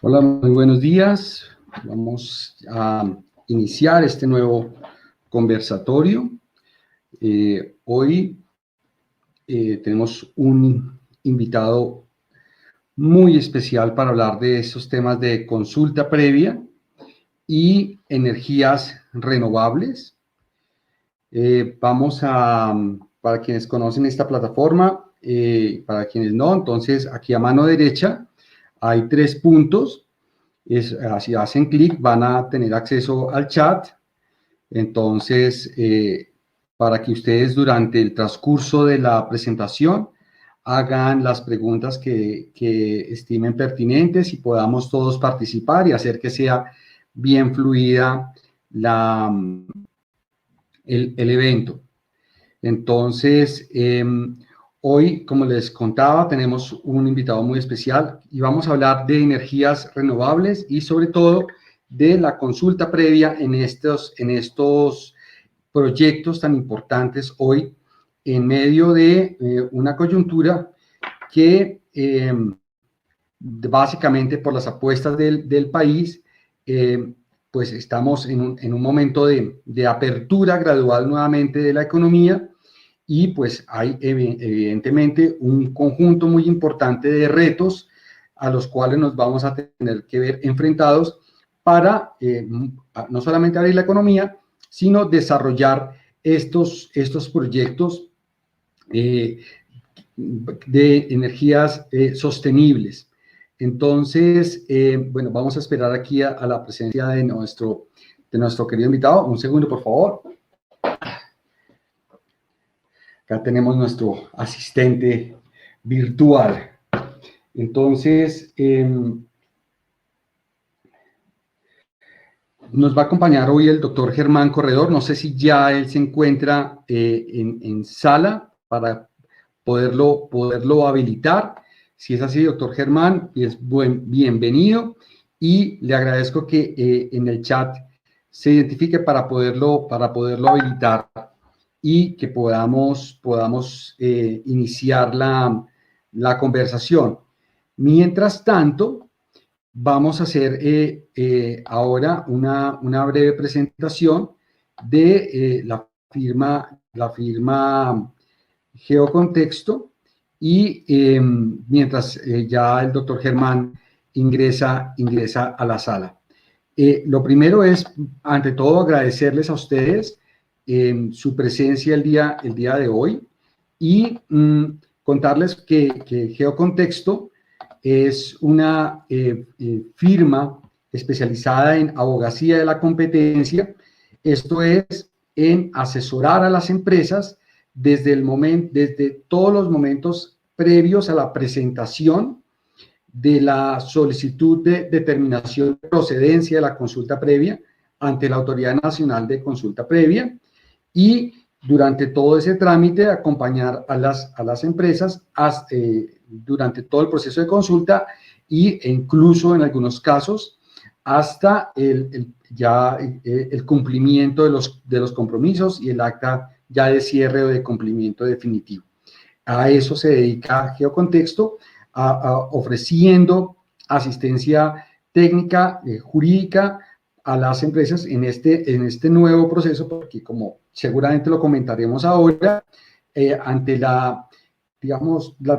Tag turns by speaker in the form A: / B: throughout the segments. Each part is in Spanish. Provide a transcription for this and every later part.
A: Hola, muy buenos días. Vamos a iniciar este nuevo conversatorio. Hoy tenemos un invitado muy especial para hablar de estos temas de consulta previa y energías renovables. Para quienes conocen esta plataforma, para quienes no, entonces aquí a mano derecha hay 3 puntos. Si hacen clic van a tener acceso al chat. Entonces, para que ustedes durante el transcurso de la presentación hagan las preguntas que estimen pertinentes y podamos todos participar y hacer que sea bien fluida el evento. Entonces, hoy, como les contaba, tenemos un invitado muy especial y vamos a hablar de energías renovables y sobre todo de la consulta previa en estos proyectos tan importantes hoy en medio de una coyuntura que básicamente por las apuestas del país, pues estamos en un momento de apertura gradual nuevamente de la economía y pues hay evidentemente un conjunto muy importante de retos a los cuales nos vamos a tener que ver enfrentados para no solamente abrir la economía, sino desarrollar estos proyectos de energías sostenibles. Entonces, bueno, vamos a esperar aquí a la presencia de nuestro querido invitado. Un segundo, por favor. Acá tenemos nuestro asistente virtual. Entonces, nos va a acompañar hoy el doctor Germán Corredor. No sé si ya él se encuentra en sala para poderlo habilitar. Si es así, doctor Germán, es bienvenido y le agradezco que en el chat se identifique para poderlo habilitar y que podamos iniciar la conversación. Mientras tanto, vamos a hacer ahora una breve presentación de la firma Geocontexto y mientras ya el doctor Germán ingresa a la sala. Lo primero es, ante todo, agradecerles a ustedes su presencia el día de hoy y contarles que Geocontexto es una firma especializada en abogacía de la competencia. Esto es en asesorar a las empresas desde todos los momentos previos a la presentación de la solicitud de determinación de procedencia de la consulta previa ante la Autoridad Nacional de Consulta Previa y durante todo ese trámite acompañar a las empresas durante todo el proceso de consulta e incluso en algunos casos hasta el cumplimiento de los compromisos y el acta ya de cierre o de cumplimiento definitivo. A eso se dedica Geocontexto, ofreciendo asistencia técnica, jurídica a las empresas en este nuevo proceso, porque como seguramente lo comentaremos ahora, ante la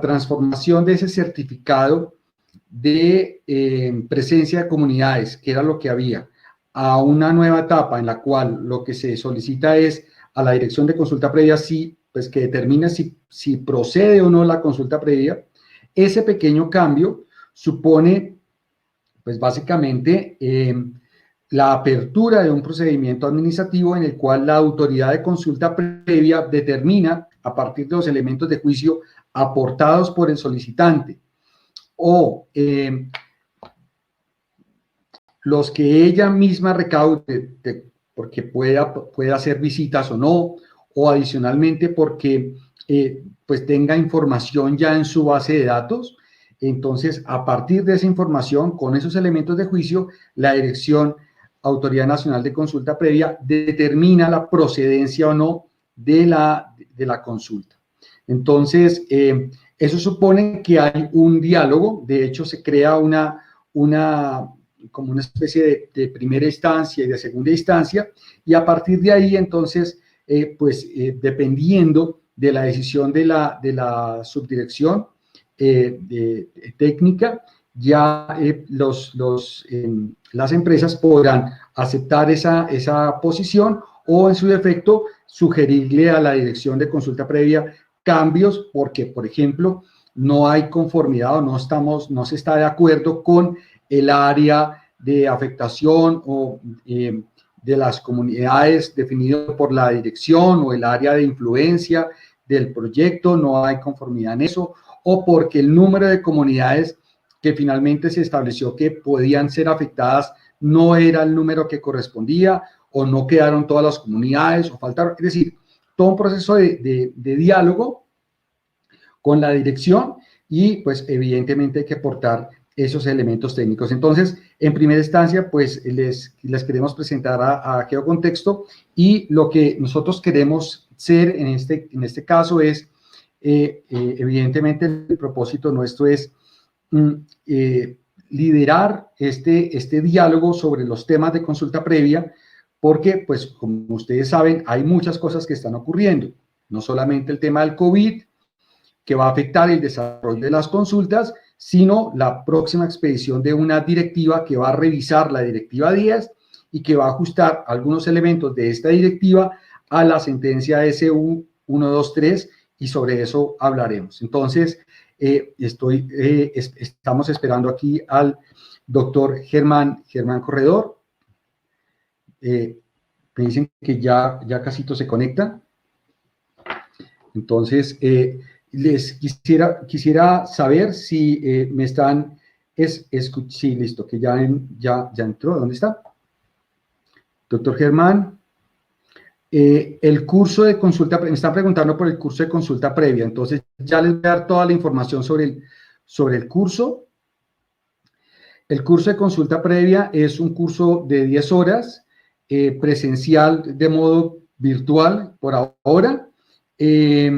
A: transformación de ese certificado de presencia de comunidades, que era lo que había, a una nueva etapa en la cual lo que se solicita es a la Dirección de Consulta Previa pues que determine si procede o no la consulta previa. Ese pequeño cambio supone, pues básicamente, la apertura de un procedimiento administrativo en el cual la autoridad de consulta previa determina, a partir de los elementos de juicio aportados por el solicitante o los que ella misma recaude, porque pueda hacer visitas o no, o adicionalmente porque pues tenga información ya en su base de datos. Entonces, a partir de esa información, con esos elementos de juicio, la Dirección Autoridad Nacional de Consulta Previa determina la procedencia o no de la consulta. Entonces, eso supone que hay un diálogo. De hecho, se crea como una especie de primera instancia y de segunda instancia, y a partir de ahí, entonces, dependiendo de la decisión de la subdirección técnica, ya las empresas podrán aceptar esa posición o, en su defecto, sugerirle a la dirección de consulta previa cambios porque, por ejemplo, no hay conformidad o no se está de acuerdo con el área de afectación o de las comunidades definido por la dirección o el área de influencia del proyecto, no hay conformidad en eso, o porque el número de comunidades que finalmente se estableció que podían ser afectadas no era el número que correspondía, o no quedaron todas las comunidades, o faltaron, es decir, todo un proceso de diálogo con la dirección y pues evidentemente hay que aportar esos elementos técnicos. Entonces, en primera instancia, pues les queremos presentar a Geocontexto, y lo que nosotros queremos ser en este caso es, evidentemente el propósito nuestro es liderar este diálogo sobre los temas de consulta previa, porque, pues, como ustedes saben, hay muchas cosas que están ocurriendo, no solamente el tema del COVID, que va a afectar el desarrollo de las consultas, sino la próxima expedición de una directiva que va a revisar la directiva 10 y que va a ajustar algunos elementos de esta directiva a la sentencia SU 123, y sobre eso hablaremos. Entonces, estamos esperando aquí al doctor Germán Corredor. Me dicen que ya casito se conecta. Entonces, les quisiera saber si me están sí, listo, que ya entró. ¿Dónde está? Doctor Germán. El curso de consulta, me están preguntando por el curso de consulta previa, entonces ya les voy a dar toda la información sobre el curso. El curso de consulta previa es un curso de 10 horas, presencial de modo virtual por ahora, y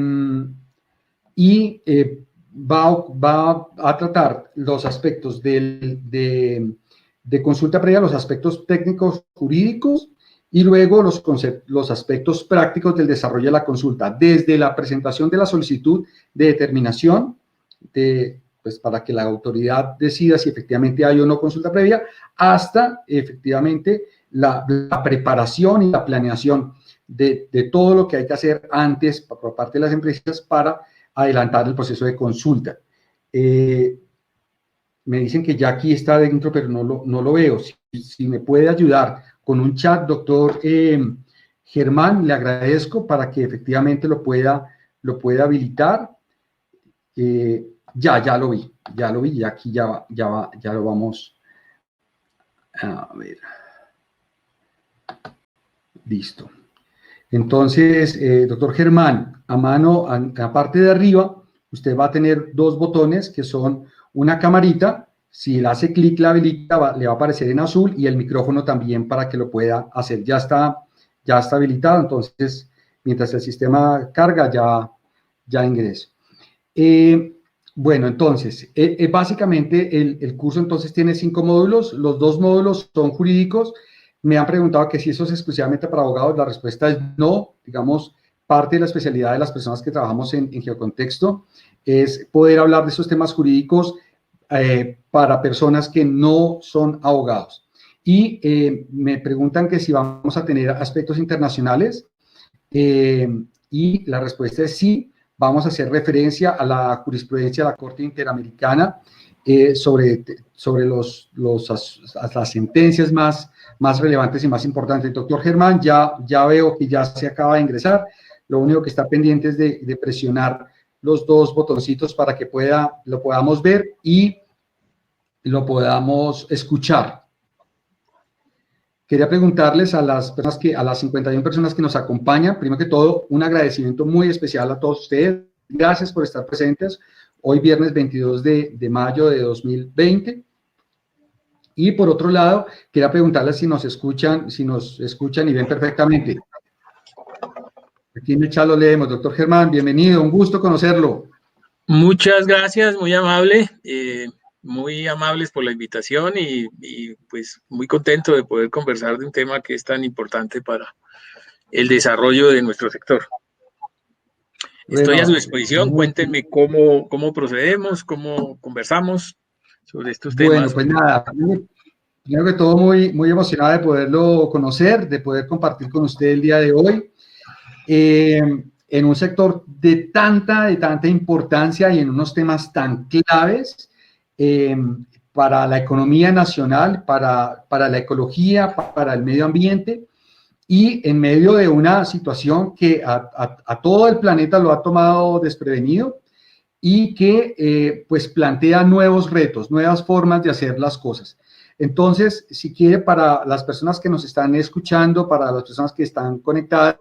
A: va a tratar los aspectos de consulta previa, los aspectos técnicos jurídicos, y luego los aspectos prácticos del desarrollo de la consulta, desde la presentación de la solicitud de determinación, pues para que la autoridad decida si efectivamente hay o no consulta previa, hasta efectivamente la preparación y la planeación de todo lo que hay que hacer antes por parte de las empresas para adelantar el proceso de consulta. Me dicen que ya aquí está dentro, pero no lo veo. Si me puede ayudar con un chat, doctor Germán, le agradezco para que efectivamente lo pueda habilitar. Ya lo vi, y aquí ya lo vamos a ver. Listo. Entonces, doctor Germán, a mano, a la parte de arriba, usted va a tener dos botones que son una camarita. Si le hace clic, la habilita, le va a aparecer en azul, y el micrófono también para que lo pueda hacer. Ya está habilitado, entonces, mientras el sistema carga, ya ingreso. Bueno, entonces, básicamente el curso entonces tiene 5 módulos. Los 2 módulos son jurídicos. Me han preguntado que si eso es exclusivamente para abogados. La respuesta es no. Digamos, parte de la especialidad de las personas que trabajamos en Geocontexto es poder hablar de esos temas jurídicos para personas que no son abogados. Y me preguntan que si vamos a tener aspectos internacionales, y la respuesta es sí. Vamos a hacer referencia a la jurisprudencia de la Corte Interamericana sobre las sentencias más relevantes y más importantes. Doctor Germán, ya veo que ya se acaba de ingresar. Lo único que está pendiente es de presionar los dos botoncitos para que lo podamos ver y lo podamos escuchar. Quería preguntarles a las 51 personas que nos acompañan, primero que todo, un agradecimiento muy especial a todos ustedes. Gracias por estar presentes hoy, viernes 22 de mayo de 2020. Y por otro lado, quería preguntarles si nos escuchan y ven perfectamente. Aquí en el chat lo leemos. Doctor Germán, bienvenido, un gusto conocerlo.
B: Muchas gracias, muy amable. muy amables por la invitación y pues muy contento de poder conversar de un tema que es tan importante para el desarrollo de nuestro sector. Estoy a su
A: Bueno,
B: disposición, cuéntenme cómo procedemos, cómo conversamos sobre estos
A: bueno,
B: temas.
A: pues nada, primero que todo muy emocionado de poderlo conocer, de poder compartir con usted el día de hoy. En un sector de tanta importancia y en unos temas tan claves para la economía nacional, para la ecología, para el medio ambiente, y en medio de una situación que a todo el planeta lo ha tomado desprevenido y que pues plantea nuevos retos, nuevas formas de hacer las cosas. Entonces, si quiere, para las personas que nos están escuchando, para las personas que están conectadas,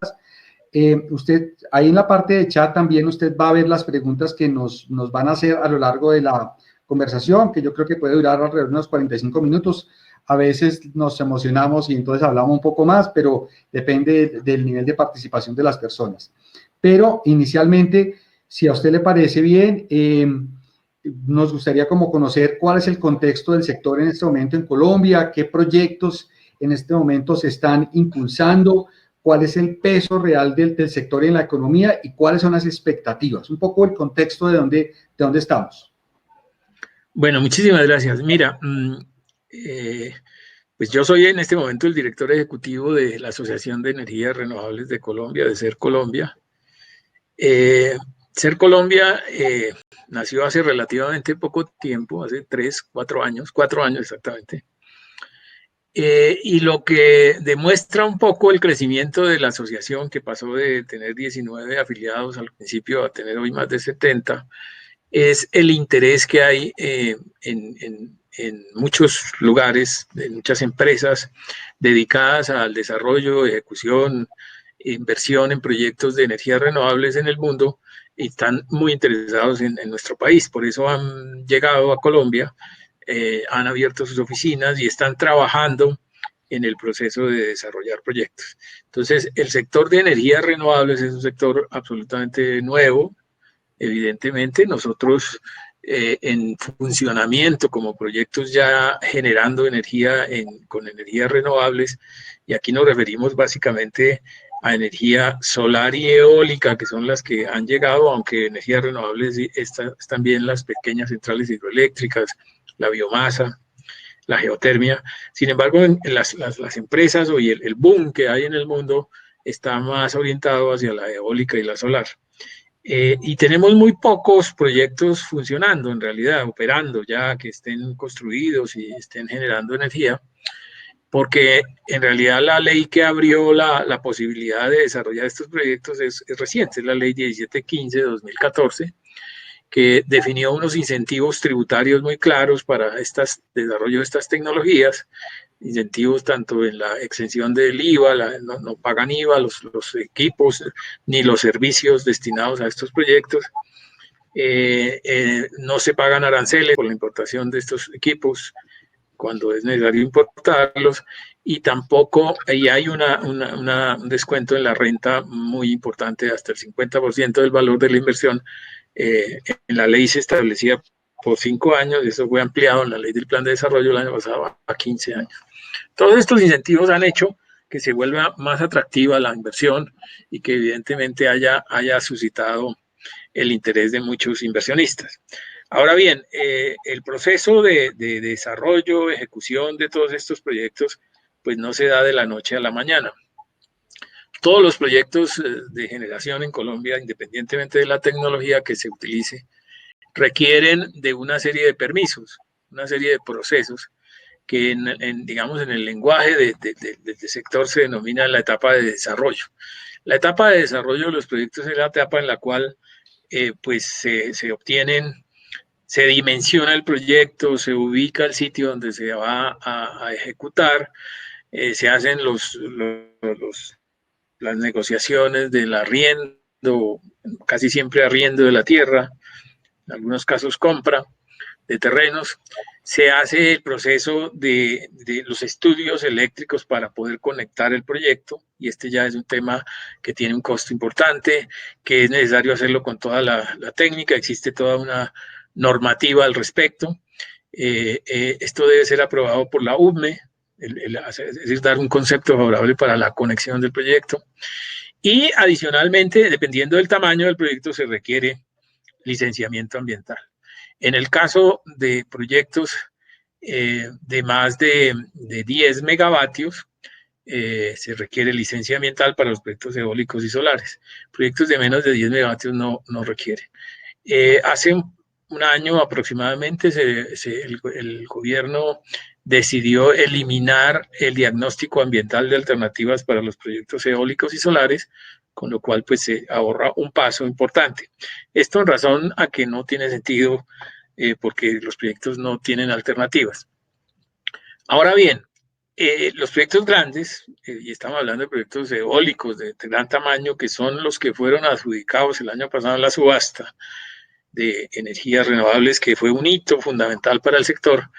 A: usted, ahí en la parte de chat también usted va a ver las preguntas que nos van a hacer a lo largo de la conversación, que yo creo que puede durar alrededor de unos 45 minutos. A veces nos emocionamos y entonces hablamos un poco más, pero depende del nivel de participación de las personas. Pero inicialmente, si a usted le parece bien, nos gustaría como conocer cuál es el contexto del sector en este momento en Colombia, qué proyectos en este momento se están impulsando, cuál es el peso real del sector en la economía y cuáles son las expectativas, un poco el contexto de dónde estamos.
B: Bueno, muchísimas gracias. Mira, pues yo soy en este momento el director ejecutivo de la Asociación de Energías Renovables de Colombia, de SER Colombia. SER Colombia nació hace relativamente poco tiempo, hace 4 años exactamente. Y lo que demuestra un poco el crecimiento de la asociación, que pasó de tener 19 afiliados al principio a tener hoy más de 70, es el interés que hay en muchos lugares, en muchas empresas dedicadas al desarrollo, ejecución, inversión en proyectos de energías renovables en el mundo, y están muy interesados en nuestro país. Por eso han llegado a Colombia, han abierto sus oficinas y están trabajando en el proceso de desarrollar proyectos. Entonces, el sector de energías renovables es un sector absolutamente nuevo. Evidentemente, nosotros en funcionamiento como proyectos ya generando energía con energías renovables, y aquí nos referimos básicamente a energía solar y eólica, que son las que han llegado, aunque energías renovables están también las pequeñas centrales hidroeléctricas, la biomasa, la geotermia. Sin embargo, en las empresas o el boom que hay en el mundo está más orientado hacia la eólica y la solar. Y tenemos muy pocos proyectos funcionando, en realidad, operando ya, que estén construidos y estén generando energía, porque en realidad la ley que abrió la posibilidad de desarrollar estos proyectos es reciente, es la ley 1715 de 2014, que definió unos incentivos tributarios muy claros para desarrollo de estas tecnologías, incentivos tanto en la exención del IVA, no pagan IVA los equipos ni los servicios destinados a estos proyectos, no se pagan aranceles por la importación de estos equipos cuando es necesario importarlos, y tampoco ahí hay un descuento en la renta muy importante, hasta el 50% del valor de la inversión. En la ley se establecía por 5 años, y eso fue ampliado en la ley del plan de desarrollo el año pasado a 15 años. Todos estos incentivos han hecho que se vuelva más atractiva la inversión y que evidentemente haya suscitado el interés de muchos inversionistas. Ahora bien, el proceso de desarrollo, ejecución de todos estos proyectos, pues no se da de la noche a la mañana. Todos los proyectos de generación en Colombia, independientemente de la tecnología que se utilice, requieren de una serie de permisos, una serie de procesos que digamos, en el lenguaje del sector se denomina la etapa de desarrollo. La etapa de desarrollo de los proyectos es la etapa en la cual pues se obtienen, se dimensiona el proyecto, se ubica el sitio donde se va a ejecutar, se hacen las negociaciones del arriendo, casi siempre arriendo de la tierra, en algunos casos compra de terrenos, se hace el proceso de los estudios eléctricos para poder conectar el proyecto, y este ya es un tema que tiene un costo importante, que es necesario hacerlo con toda la técnica, existe toda una normativa al respecto. Esto debe ser aprobado por la UME, es decir, dar un concepto favorable para la conexión del proyecto. Y adicionalmente, dependiendo del tamaño del proyecto, se requiere licenciamiento ambiental. En el caso de proyectos de más de 10 megavatios, se requiere licencia ambiental para los proyectos eólicos y solares. Proyectos de menos de 10 megavatios no requieren. Hace un año aproximadamente el gobierno decidió eliminar el diagnóstico ambiental de alternativas para los proyectos eólicos y solares, con lo cual pues se ahorra un paso importante. Esto en razón a que no tiene sentido porque los proyectos no tienen alternativas. Ahora bien, los proyectos grandes, y estamos hablando de proyectos eólicos de gran tamaño, que son los que fueron adjudicados el año pasado en la subasta de energías renovables, que fue un hito fundamental para el sector,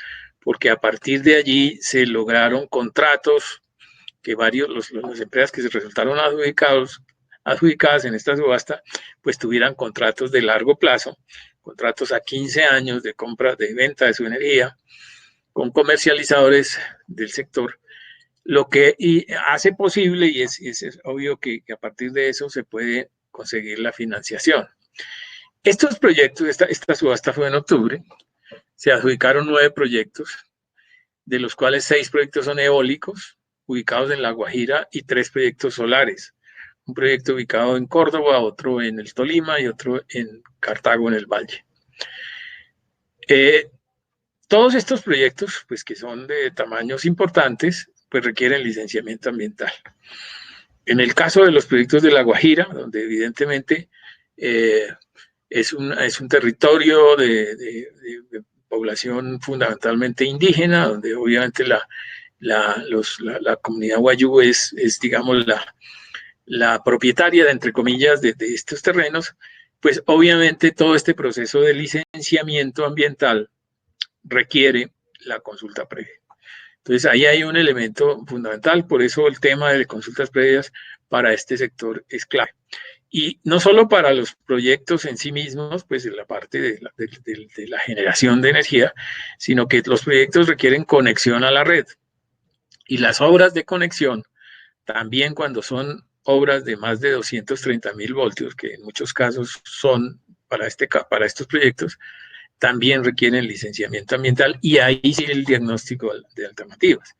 B: porque a partir de allí se lograron contratos que las empresas que se resultaron adjudicadas en esta subasta, pues tuvieran contratos de largo plazo, contratos a 15 años de compra, de venta de su energía, con comercializadores del sector, lo que hace posible, y es obvio que a partir de eso se puede conseguir la financiación. Estos proyectos, esta subasta fue en octubre, se adjudicaron 9 proyectos, de los cuales 6 proyectos son eólicos, ubicados en La Guajira, y 3 proyectos solares. Un proyecto ubicado en Córdoba, otro en el Tolima y otro en Cartago, en el Valle. Todos estos proyectos, pues que son de tamaños importantes, pues requieren licenciamiento ambiental. En el caso de los proyectos de La Guajira, donde evidentemente es un territorio de población fundamentalmente indígena, donde obviamente la comunidad wayú es digamos, la propietaria, de, entre comillas, de estos terrenos, pues obviamente todo este proceso de licenciamiento ambiental requiere la consulta previa. Entonces ahí hay un elemento fundamental, por eso el tema de consultas previas para este sector es clave. Y no solo para los proyectos en sí mismos, pues en la parte de la generación de energía, sino que los proyectos requieren conexión a la red. Y las obras de conexión, también cuando son obras de más de 230.000 voltios, que en muchos casos son para estos proyectos, también requieren licenciamiento ambiental, y ahí sí el diagnóstico de alternativas.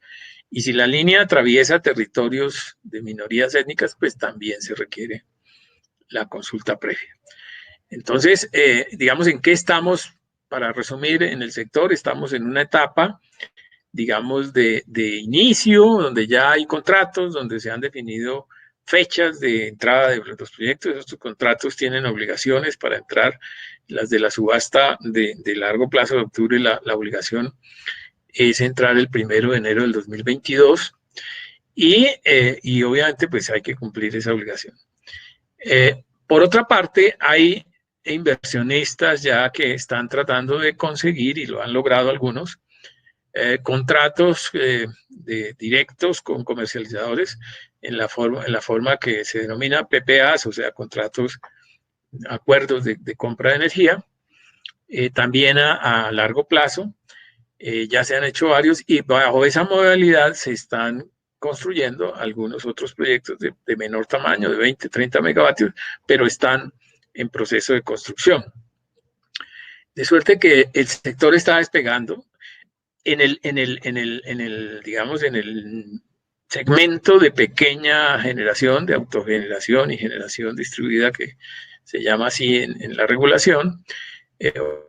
B: Y si la línea atraviesa territorios de minorías étnicas, pues también se requiere la consulta previa. Entonces, digamos, ¿en qué estamos? Para resumir, en el sector estamos en una etapa, digamos, de inicio, donde ya hay contratos, donde se han definido fechas de entrada de los proyectos. Estos contratos tienen obligaciones para entrar. Las de la subasta de largo plazo de octubre, la obligación es entrar el 1 de enero del 2022 y obviamente pues hay que cumplir esa obligación. Por otra parte, hay inversionistas ya que están tratando de conseguir, y lo han logrado algunos, contratos directos con comercializadores en la forma que se denomina PPAs, o sea, acuerdos de compra de energía, también a largo plazo. Ya se han hecho varios, y bajo esa modalidad se están construyendo algunos otros proyectos de menor tamaño, de 20, 30 megavatios, pero están en proceso de construcción. De suerte que el sector está despegando. Digamos, en el segmento de pequeña generación, de autogeneración y generación distribuida, que se llama así en la regulación,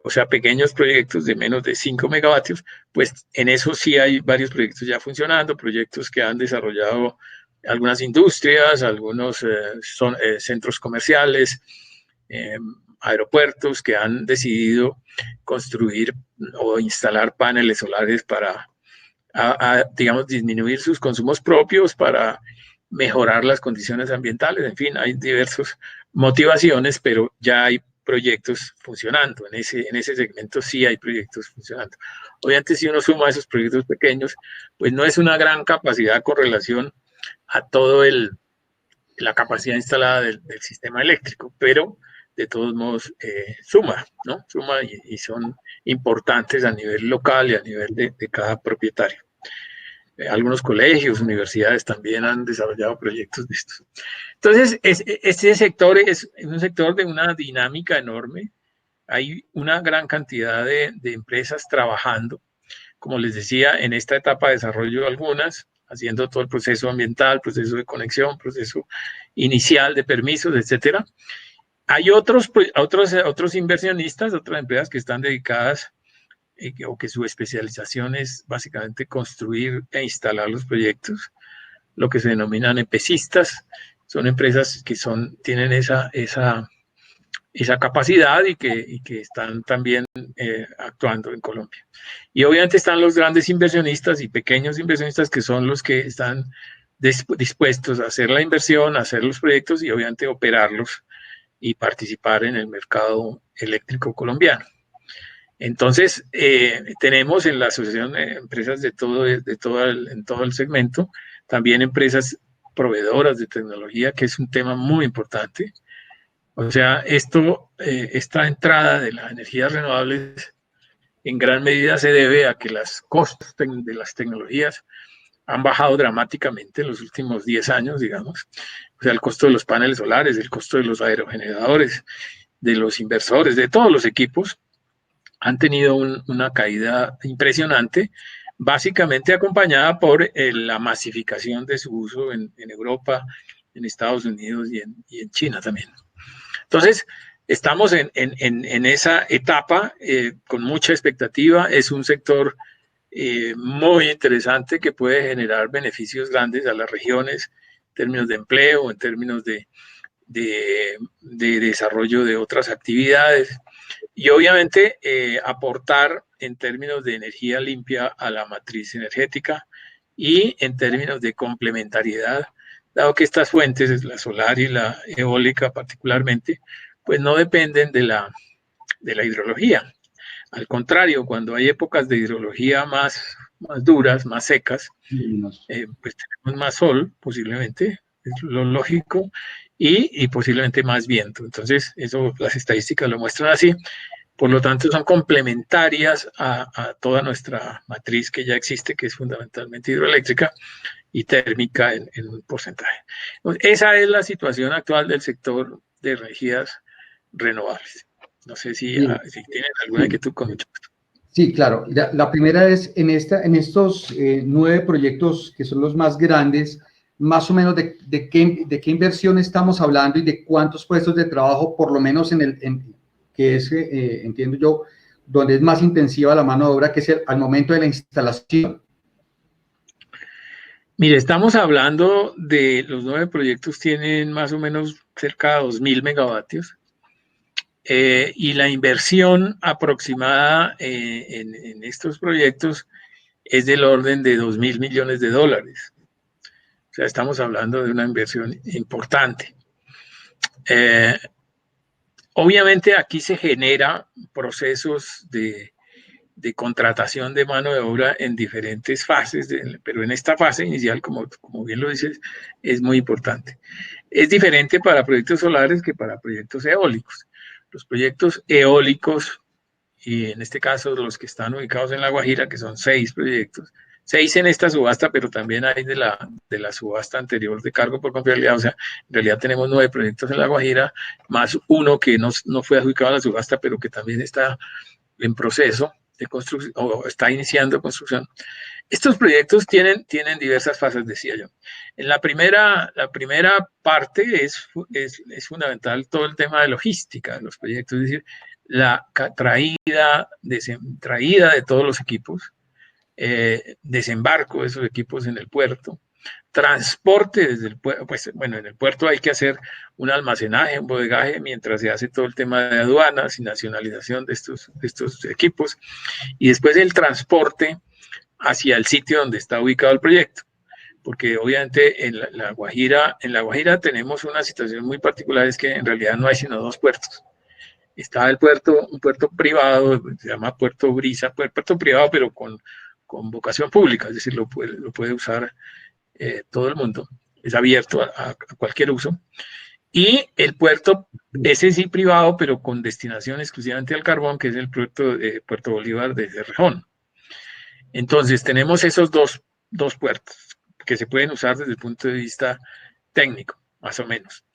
B: o sea, pequeños proyectos de menos de 5 megavatios, pues en eso sí hay varios proyectos ya funcionando, proyectos que han desarrollado algunas industrias, algunos centros comerciales, aeropuertos que han decidido construir o instalar paneles solares para, digamos, disminuir sus consumos propios, para mejorar las condiciones ambientales. En fin, hay diversas motivaciones, pero ya hay proyectos funcionando. En ese segmento sí hay proyectos funcionando. Obviamente, si uno suma esos proyectos pequeños, pues no es una gran capacidad con relación a todo la capacidad instalada del sistema eléctrico, pero de todos modos suma, ¿no? Suma y son importantes a nivel local y a nivel de cada propietario. Algunos colegios, universidades también han desarrollado proyectos de estos. Entonces, este sector es un sector de una dinámica enorme. Hay una gran cantidad de empresas trabajando, como les decía, en esta etapa de desarrollo algunas, haciendo todo el proceso ambiental, proceso de conexión, proceso inicial de permisos, etcétera. Hay otros inversionistas, otras empresas que están dedicadas o que su especialización es básicamente construir e instalar los proyectos, lo que se denominan EPCistas. Son empresas que tienen esa capacidad y que están también actuando en Colombia. Y obviamente están los grandes inversionistas y pequeños inversionistas que son los que están dispuestos a hacer la inversión, a hacer los proyectos y obviamente operarlos y participar en el mercado eléctrico colombiano. Entonces, tenemos en la asociación empresas en todo el segmento, también empresas proveedoras de tecnología, que es un tema muy importante. O sea, esta entrada de las energías renovables en gran medida se debe a que los costos de las tecnologías han bajado dramáticamente en los últimos 10 años, digamos. O sea, el costo de los paneles solares, el costo de los aerogeneradores, de los inversores, de todos los equipos, han tenido una caída impresionante, básicamente acompañada por la masificación de su uso en Europa, en Estados Unidos y en China también. Entonces, estamos en esa etapa con mucha expectativa. Es un sector muy interesante que puede generar beneficios grandes a las regiones en términos de empleo, en términos de desarrollo de otras actividades y obviamente aportar en términos de energía limpia a la matriz energética y en términos de complementariedad, dado que estas fuentes, la solar y la eólica particularmente, pues no dependen de la hidrología. Al contrario, cuando hay épocas de hidrología más duras, más secas, pues tenemos más sol, posiblemente, es lo lógico, y posiblemente más viento. Entonces, eso las estadísticas lo muestran así. Por lo tanto, son complementarias a toda nuestra matriz que ya existe, que es fundamentalmente hidroeléctrica y térmica en un porcentaje. Esa es la situación actual del sector de energías renovables. No sé si tienen alguna inquietud con mucho gusto.
A: Sí, claro. La primera es en estos 9 proyectos que son los más grandes, más o menos de qué inversión estamos hablando y de cuántos puestos de trabajo, por lo menos que es, entiendo yo, donde es más intensiva la mano de obra, que es al momento de la instalación.
B: Mire, estamos hablando de los 9 proyectos, tienen más o menos cerca de 2.000 megavatios. Y la inversión aproximada en estos proyectos es del orden de $2.000 millones. O sea, estamos hablando de una inversión importante. Obviamente aquí se generan procesos de contratación de mano de obra en diferentes fases, pero en esta fase inicial, como bien lo dices, es muy importante. Es diferente para proyectos solares que para proyectos eólicos. Los proyectos eólicos, y en este caso los que están ubicados en La Guajira, que son 6 proyectos, 6 en esta subasta, pero también hay de la subasta anterior de cargo por confiabilidad. O sea, en realidad tenemos 9 proyectos en La Guajira, más uno que no fue adjudicado a la subasta, pero que también está en proceso de construcción o está iniciando construcción. Estos proyectos tienen diversas fases, decía yo. En la primera parte es fundamental todo el tema de logística de los proyectos, es decir, la traída de todos los equipos, desembarco de esos equipos en el puerto, transporte desde el puerto. Pues bueno, en el puerto hay que hacer un almacenaje, un bodegaje, mientras se hace todo el tema de aduanas y nacionalización de estos equipos, y después el transporte hacia el sitio donde está ubicado el proyecto, porque obviamente en la Guajira tenemos una situación muy particular, es que en realidad no hay sino 2 puertos. Está un puerto privado, se llama Puerto Brisa, puerto privado, pero con vocación pública, es decir, lo puede usar todo el mundo, es abierto a cualquier uso. Y el puerto, ese sí privado, pero con destinación exclusivamente al carbón, que es el puerto de Puerto Bolívar de Cerrejón. Entonces, tenemos esos dos puertos que se pueden usar desde el punto de vista técnico, más o menos,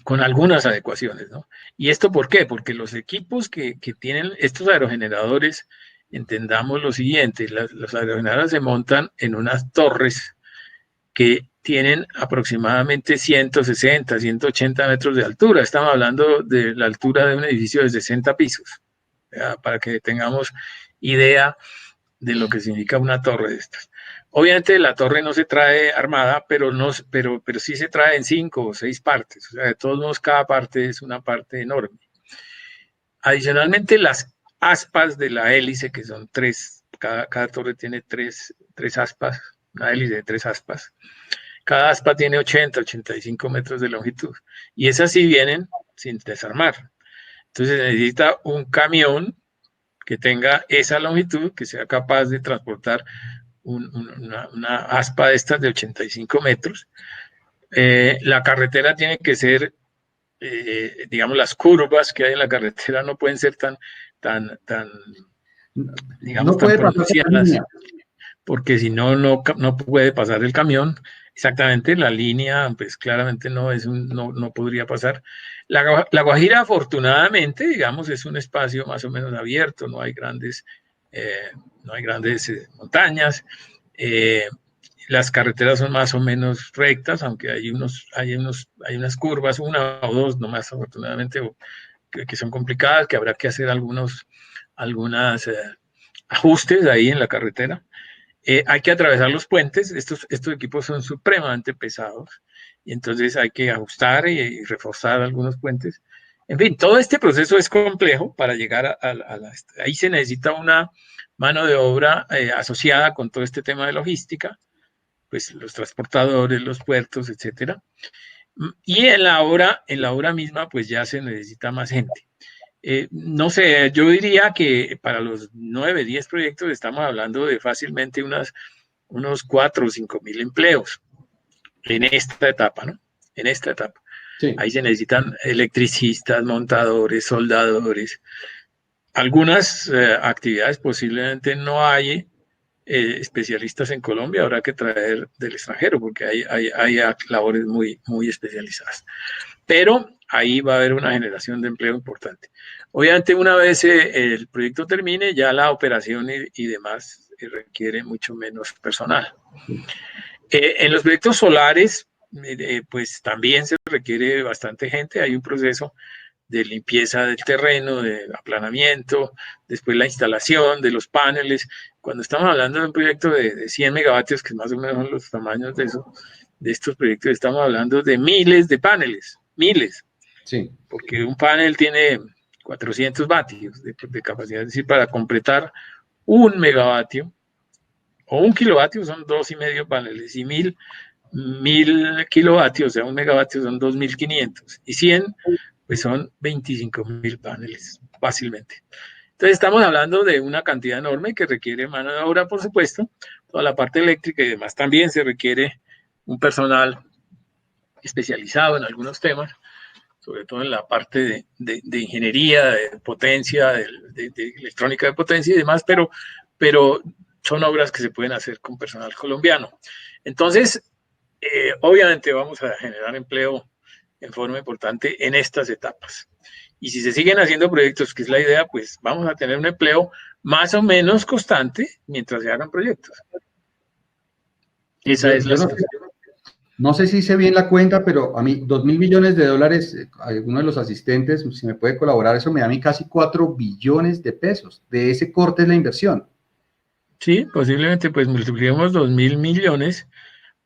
B: con algunas adecuaciones, ¿no? ¿Y esto por qué? Porque los equipos que tienen estos aerogeneradores, entendamos lo siguiente, los aerogeneradores se montan en unas torres que tienen aproximadamente 160, 180 metros de altura. Estamos hablando de la altura de un edificio de 60 pisos, ¿ya? Para que tengamos idea de lo que significa una torre de estas. Obviamente la torre no se trae armada, pero sí se trae en 5 o 6 partes. O sea, de todos modos, cada parte es una parte enorme. Adicionalmente, las aspas de la hélice, que son 3, cada torre tiene 3 aspas, una hélice de 3 aspas. Cada aspa tiene 80, 85 metros de longitud. Y esas sí vienen sin desarmar. Entonces necesita un camión que tenga esa longitud, que sea capaz de transportar una aspa de estas de 85 metros. La carretera tiene que ser, digamos, las curvas que hay en la carretera no pueden ser tan digamos,
A: No
B: tan
A: puede pasar por la
B: pronunciadas,
A: línea.
B: porque si no, no puede pasar el camión. Exactamente, la línea, pues claramente no podría pasar. La Guajira, afortunadamente, digamos, es un espacio más o menos abierto, no hay grandes montañas. Las carreteras son más o menos rectas, aunque hay unas curvas, una o dos nomás, afortunadamente, que son complicadas, que habrá que hacer algunos ajustes ahí en la carretera. Hay que atravesar los puentes, estos equipos son supremamente pesados, y entonces hay que ajustar y reforzar algunos puentes. En fin, todo este proceso es complejo para llegar ahí se necesita una mano de obra asociada con todo este tema de logística, pues los transportadores, los puertos, etcétera. Y en la obra misma, pues ya se necesita más gente. No sé, yo diría que para los 9, 10 proyectos estamos hablando de fácilmente unos 4 o 5 mil empleos en esta etapa, ¿no? En esta etapa.
A: Sí.
B: Ahí se necesitan electricistas, montadores, soldadores. Algunas actividades posiblemente no hay especialistas en Colombia, habrá que traer del extranjero porque hay labores muy, muy especializadas. Pero ahí va a haber una generación de empleo importante. Obviamente, una vez el proyecto termine, ya la operación y demás requiere mucho menos personal. En los proyectos solares, pues también se requiere bastante gente. Hay un proceso de limpieza del terreno, de aplanamiento, después la instalación de los paneles. Cuando estamos hablando de un proyecto de 100 megavatios, que más o menos son los tamaños de estos proyectos, estamos hablando de miles de paneles, miles.
A: Sí.
B: Porque un panel tiene 400 vatios de capacidad, es decir, para completar 1 megavatio o 1 kilovatio son 2,5 paneles, y 1000 kilovatios, o sea, 1 megavatio son 2500, y 100 pues son 25,000 paneles, fácilmente. Entonces estamos hablando de una cantidad enorme que requiere mano de obra, por supuesto, toda la parte eléctrica y demás también se requiere un personal especializado en algunos temas, sobre todo en la parte de ingeniería, de potencia, de electrónica de potencia y demás, pero son obras que se pueden hacer con personal colombiano. Entonces, obviamente vamos a generar empleo en forma importante en estas etapas. Y si se siguen haciendo proyectos, que es la idea, pues vamos a tener un empleo más o menos constante mientras se hagan proyectos. Esa es la situación.
A: No sé si hice bien la cuenta, pero a mí 2.000 millones de dólares, alguno de los asistentes, si me puede colaborar, eso me da a mí casi 4 billones de pesos. De ese corte es la inversión.
B: Sí, posiblemente pues multipliquemos 2.000 millones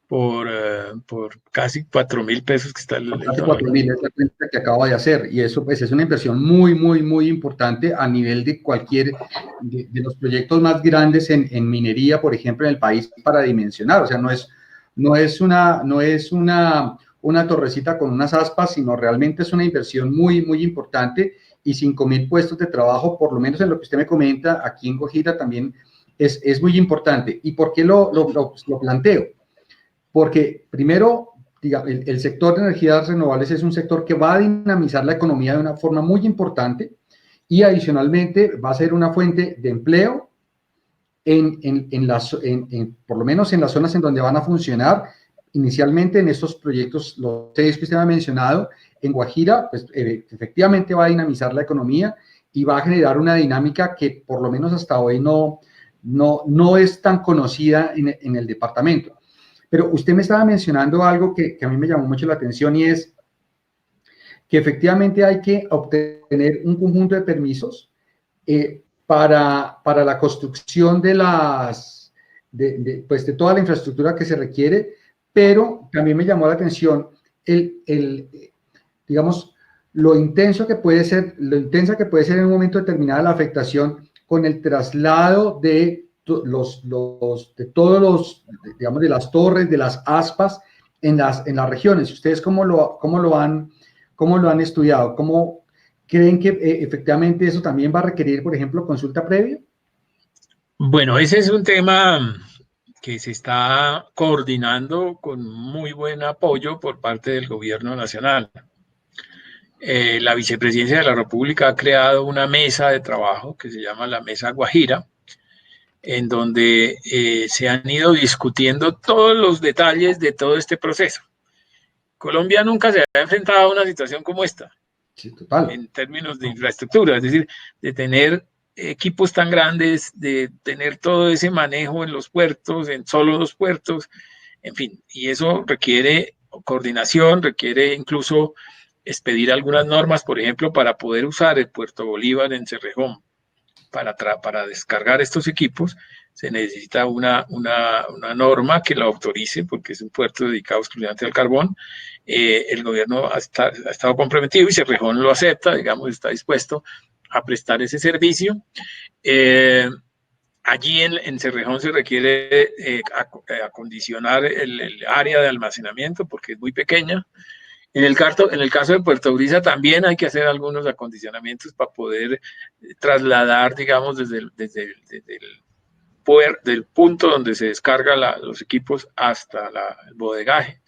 B: por casi 4.000 pesos que está el
A: Casi
B: dólar.
A: 4.000 es la cuenta que acabo de hacer, y eso pues es una inversión muy, muy, muy importante a nivel de cualquier, de los proyectos más grandes en minería, por ejemplo, en el país, para dimensionar. O sea, no es una torrecita con unas aspas, sino realmente es una inversión muy, muy importante, y 5.000 puestos de trabajo, por lo menos en lo que usted me comenta, aquí en Guajira también es muy importante. ¿Y por qué lo planteo? Porque primero, el sector de energías renovables es un sector que va a dinamizar la economía de una forma muy importante y adicionalmente va a ser una fuente de empleo por lo menos en las zonas en donde van a funcionar inicialmente en estos proyectos, los 6 que usted me ha mencionado. En Guajira, pues efectivamente va a dinamizar la economía y va a generar una dinámica que por lo menos hasta hoy no es tan conocida en el departamento. Pero usted me estaba mencionando algo que a mí me llamó mucho la atención y es que efectivamente hay que obtener un conjunto de permisos para la construcción pues de toda la infraestructura que se requiere, pero también me llamó la atención digamos, lo intensa que puede ser en un momento determinado la afectación con el traslado de digamos, de las torres, de las aspas en las regiones. ¿Ustedes cómo lo han estudiado? ¿Cómo creen que efectivamente eso también va a requerir, por ejemplo, consulta previa?
B: Bueno, ese es un tema que se está coordinando con muy buen apoyo por parte del gobierno nacional. La Vicepresidencia de la República ha creado una mesa de trabajo que se llama la Mesa Guajira, en donde se han ido discutiendo todos los detalles de todo este proceso. Colombia nunca se ha enfrentado a una situación como esta,
A: sí, total,
B: en términos de infraestructura, es decir, de tener equipos tan grandes, de tener todo ese manejo en los puertos, en solo los puertos, en fin, y eso requiere coordinación, requiere incluso expedir algunas normas, por ejemplo, para poder usar el Puerto Bolívar en Cerrejón para descargar estos equipos, se necesita una norma que lo autorice, porque es un puerto dedicado exclusivamente al carbón. El gobierno ha estado comprometido y Cerrejón lo acepta, digamos, está dispuesto a prestar ese servicio. Allí en Cerrejón se requiere acondicionar el área de almacenamiento porque es muy pequeña. En el caso de Puerto Brisa también hay que hacer algunos acondicionamientos para poder trasladar, digamos, desde el punto donde se descargan los equipos hasta el bodegaje.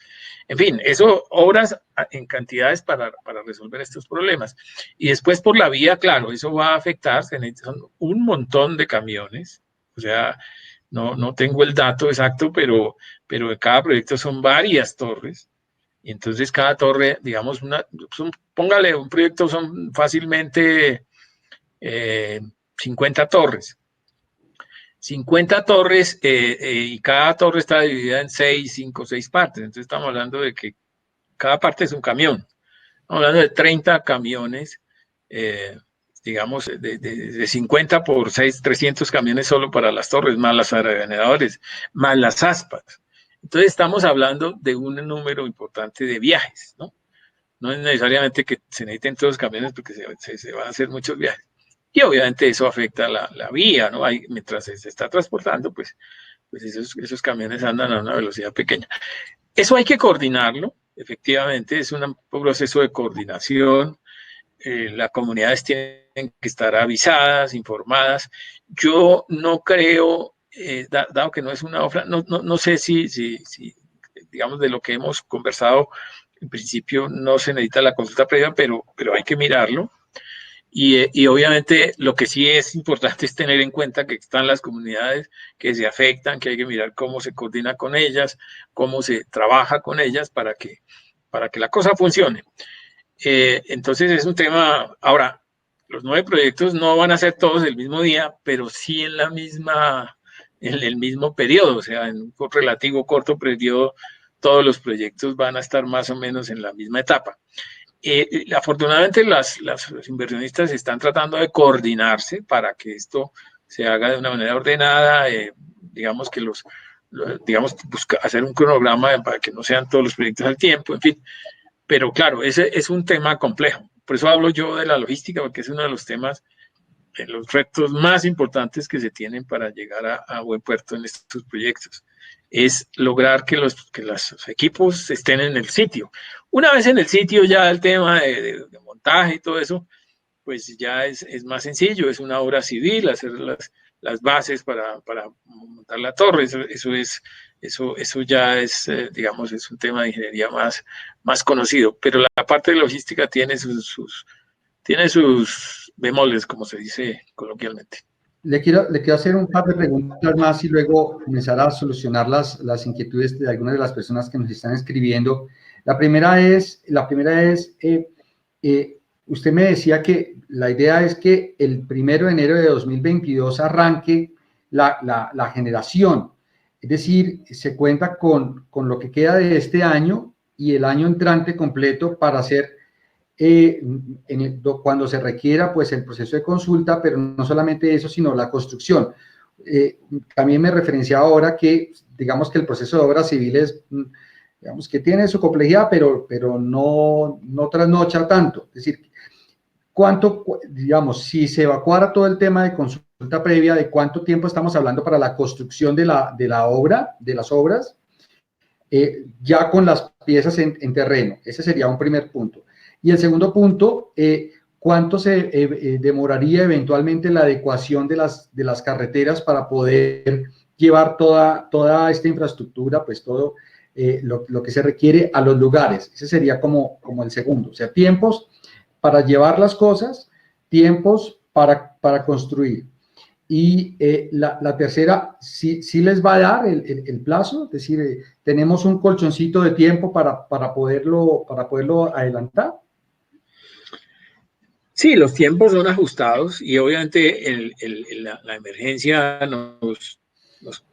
B: En fin, eso obras en cantidades para resolver estos problemas. Y después por la vía, claro, eso va a afectar, se necesitan un montón de camiones, o sea, no tengo el dato exacto, pero de cada proyecto son varias torres. Y entonces cada torre, digamos, póngale un proyecto, son fácilmente 50 torres. 50 torres y cada torre está dividida en 6, 5, 6 partes. Entonces estamos hablando de que cada parte es un camión. Estamos hablando de 30 camiones, digamos, de 50 por 6, 300 camiones solo para las torres, más las aerogeneradores, más las aspas. Entonces estamos hablando de un número importante de viajes, ¿no? No es necesariamente que se necesiten todos los camiones porque se van a hacer muchos viajes. Y obviamente eso afecta la vía, ¿no? Mientras se está transportando, pues esos camiones andan a una velocidad pequeña. Eso hay que coordinarlo, efectivamente, es un proceso de coordinación. Las comunidades tienen que estar avisadas, informadas. Yo no creo, dado que no es una obra, no sé si, digamos, de lo que hemos conversado, en principio no se necesita la consulta previa, pero hay que mirarlo. Y obviamente lo que sí es importante es tener en cuenta que están las comunidades que se afectan, que hay que mirar cómo se coordina con ellas, cómo se trabaja con ellas para que la cosa funcione. Entonces es un tema, ahora, los 9 proyectos no van a ser todos el mismo día, pero sí en el mismo periodo, o sea, en un relativo corto periodo, todos los proyectos van a estar más o menos en la misma etapa. Afortunadamente los inversionistas están tratando de coordinarse para que esto se haga de una manera ordenada, digamos que digamos, hacer un cronograma para que no sean todos los proyectos al tiempo, en fin. Pero claro, ese es un tema complejo. Por eso hablo yo de la logística, porque es uno de los temas, los retos más importantes que se tienen para llegar a buen puerto en estos proyectos. Es lograr que los equipos estén en el sitio. Una vez en el sitio, ya el tema de montaje y todo eso, pues ya es más sencillo, es una obra civil, hacer las bases para montar la torre. Eso ya es, digamos, es un tema de ingeniería más conocido, pero la parte de logística tiene sus bemoles, como se dice coloquialmente.
A: Le quiero hacer un par de preguntas más y luego comenzar a solucionar las inquietudes de algunas de las personas que nos están escribiendo. La primera es, usted me decía que la idea es que el 1 de enero de 2022 arranque la generación. Es decir, se cuenta con lo que queda de este año y el año entrante completo para hacer cuando se requiera, pues el proceso de consulta, pero no solamente eso, sino la construcción. También me referenciaba ahora que, digamos que el proceso de obras civiles, digamos que tiene su complejidad, pero no trasnocha tanto. Es decir, digamos, si se evacuara todo el tema de consulta previa, ¿de cuánto tiempo estamos hablando para la construcción de la obra, de las obras? Ya con las piezas en terreno. Ese sería un primer punto. Y el segundo punto, ¿cuánto se demoraría eventualmente la adecuación de las carreteras para poder llevar toda esta infraestructura, pues todo lo que se requiere a los lugares? Ese sería como el segundo. O sea, tiempos para llevar las cosas, tiempos para construir. Y la tercera, sí les va a dar el plazo, es decir, tenemos un colchoncito de tiempo para poderlo adelantar.
B: Sí, los tiempos son ajustados y obviamente la emergencia nos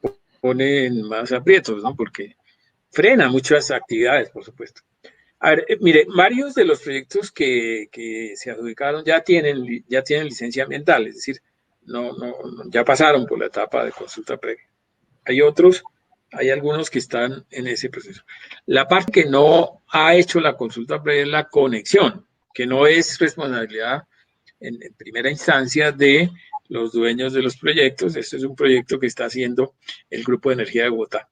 B: pone en más aprietos, ¿no? Porque frena muchas actividades, por supuesto. A ver, mire, varios de los proyectos que se adjudicaron ya tienen licencia ambiental, es decir, ya pasaron por la etapa de consulta previa. Hay algunos que están en ese proceso. La parte que no ha hecho la consulta previa es la conexión, que no es responsabilidad en primera instancia de los dueños de los proyectos. Este es un proyecto que está haciendo el Grupo de Energía de Bogotá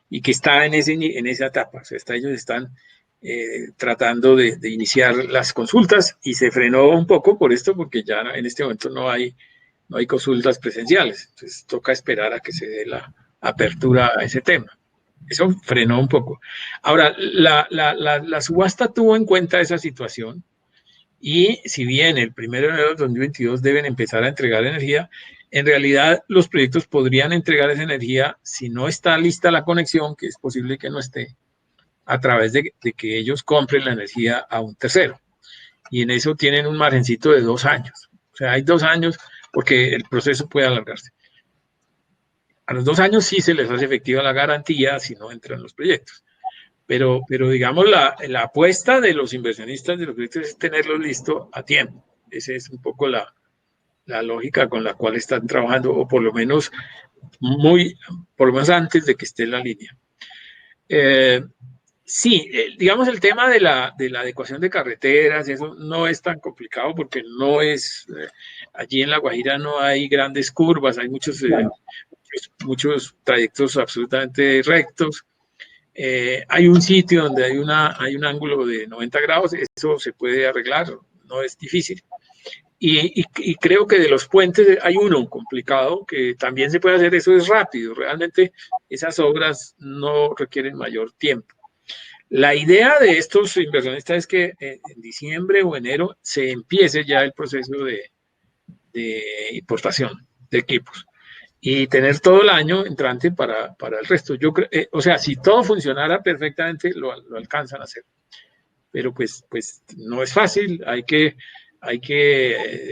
B: y que está en esa etapa. O sea, ellos están tratando de iniciar las consultas y se frenó un poco por esto, porque ya en este momento no hay consultas presenciales. Entonces toca esperar a que se dé la apertura a ese tema. Eso frenó un poco. Ahora, la subasta tuvo en cuenta esa situación y si bien el 1 de enero de 2022 deben empezar a entregar energía, en realidad los proyectos podrían entregar esa energía si no está lista la conexión, que es posible que no esté, a través de que ellos compren la energía a un tercero. Y en eso tienen un margencito de 2 años. O sea, hay 2 años porque el proceso puede alargarse. A los 2 años sí se les hace efectiva la garantía si no entran los proyectos. Pero digamos, la apuesta de los inversionistas de los proyectos es tenerlos listo a tiempo. Esa es un poco la lógica con la cual están trabajando, o por lo menos antes de que esté en la línea. Sí, digamos el tema de la adecuación de carreteras, eso no es tan complicado porque no es, allí en La Guajira no hay grandes curvas, hay muchos trayectos absolutamente rectos. Hay un sitio donde hay un ángulo de 90 grados, eso se puede arreglar, no es difícil. Y creo que de los puentes hay uno complicado que también se puede hacer, eso es rápido, realmente esas obras no requieren mayor tiempo. La idea de estos inversionistas es que en diciembre o enero se empiece ya el proceso de importación de equipos y tener todo el año entrante para el resto. Yo creo, o sea, si todo funcionara perfectamente, lo alcanzan a hacer. Pero pues no es fácil, hay que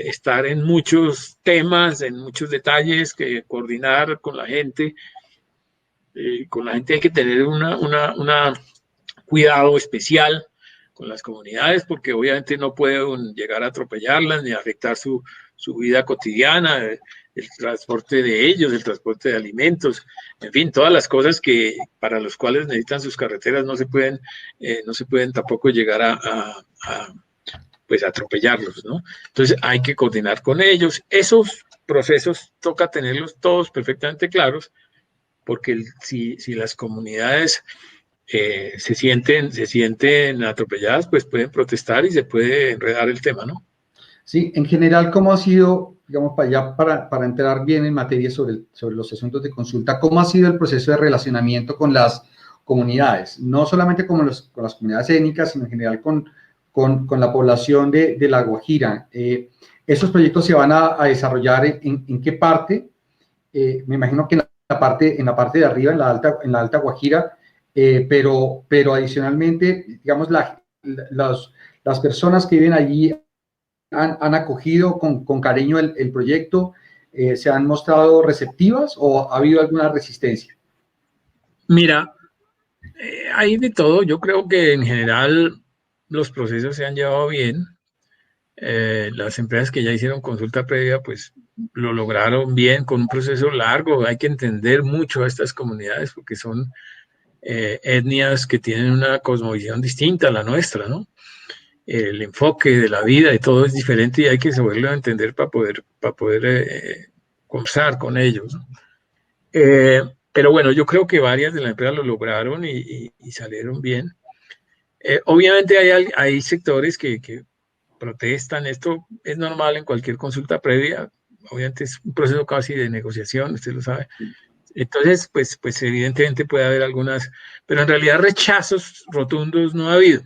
B: estar en muchos temas, en muchos detalles, que coordinar con la gente. Con la gente hay que tener una cuidado especial con las comunidades, porque obviamente no pueden llegar a atropellarlas ni afectar su vida cotidiana, el transporte de ellos, el transporte de alimentos, en fin, todas las cosas que para los cuales necesitan sus carreteras no se pueden tampoco llegar a atropellarlos, ¿no? Entonces hay que coordinar con ellos. Esos procesos toca tenerlos todos perfectamente claros, porque si las comunidades se sienten atropelladas, pues pueden protestar y se puede enredar el tema, ¿no?
A: Sí, en general, ¿cómo ha sido digamos, para entrar bien en materia sobre los asuntos de consulta, ¿cómo ha sido el proceso de relacionamiento con las comunidades? No solamente con las comunidades étnicas, sino en general con la población de La Guajira. ¿Esos proyectos se van a desarrollar en qué parte? Me imagino que en la parte de arriba, en la alta Guajira, pero adicionalmente, digamos, las personas que viven allí han acogido con cariño el proyecto, se han mostrado receptivas o ha habido alguna resistencia.
B: Mira, hay de todo. Yo creo que en general los procesos se han llevado bien. Las empresas que ya hicieron consulta previa, pues lo lograron bien con un proceso largo. Hay que entender mucho a estas comunidades porque son etnias que tienen una cosmovisión distinta a la nuestra, ¿no? El enfoque de la vida y todo es diferente y hay que saberlo entender para poder conversar con ellos, ¿no? Pero bueno, yo creo que varias de las empresas lo lograron y salieron bien. Obviamente hay sectores que protestan, esto es normal en cualquier consulta previa, obviamente es un proceso casi de negociación, usted lo sabe. Entonces, pues evidentemente puede haber algunas, pero en realidad rechazos rotundos no ha habido.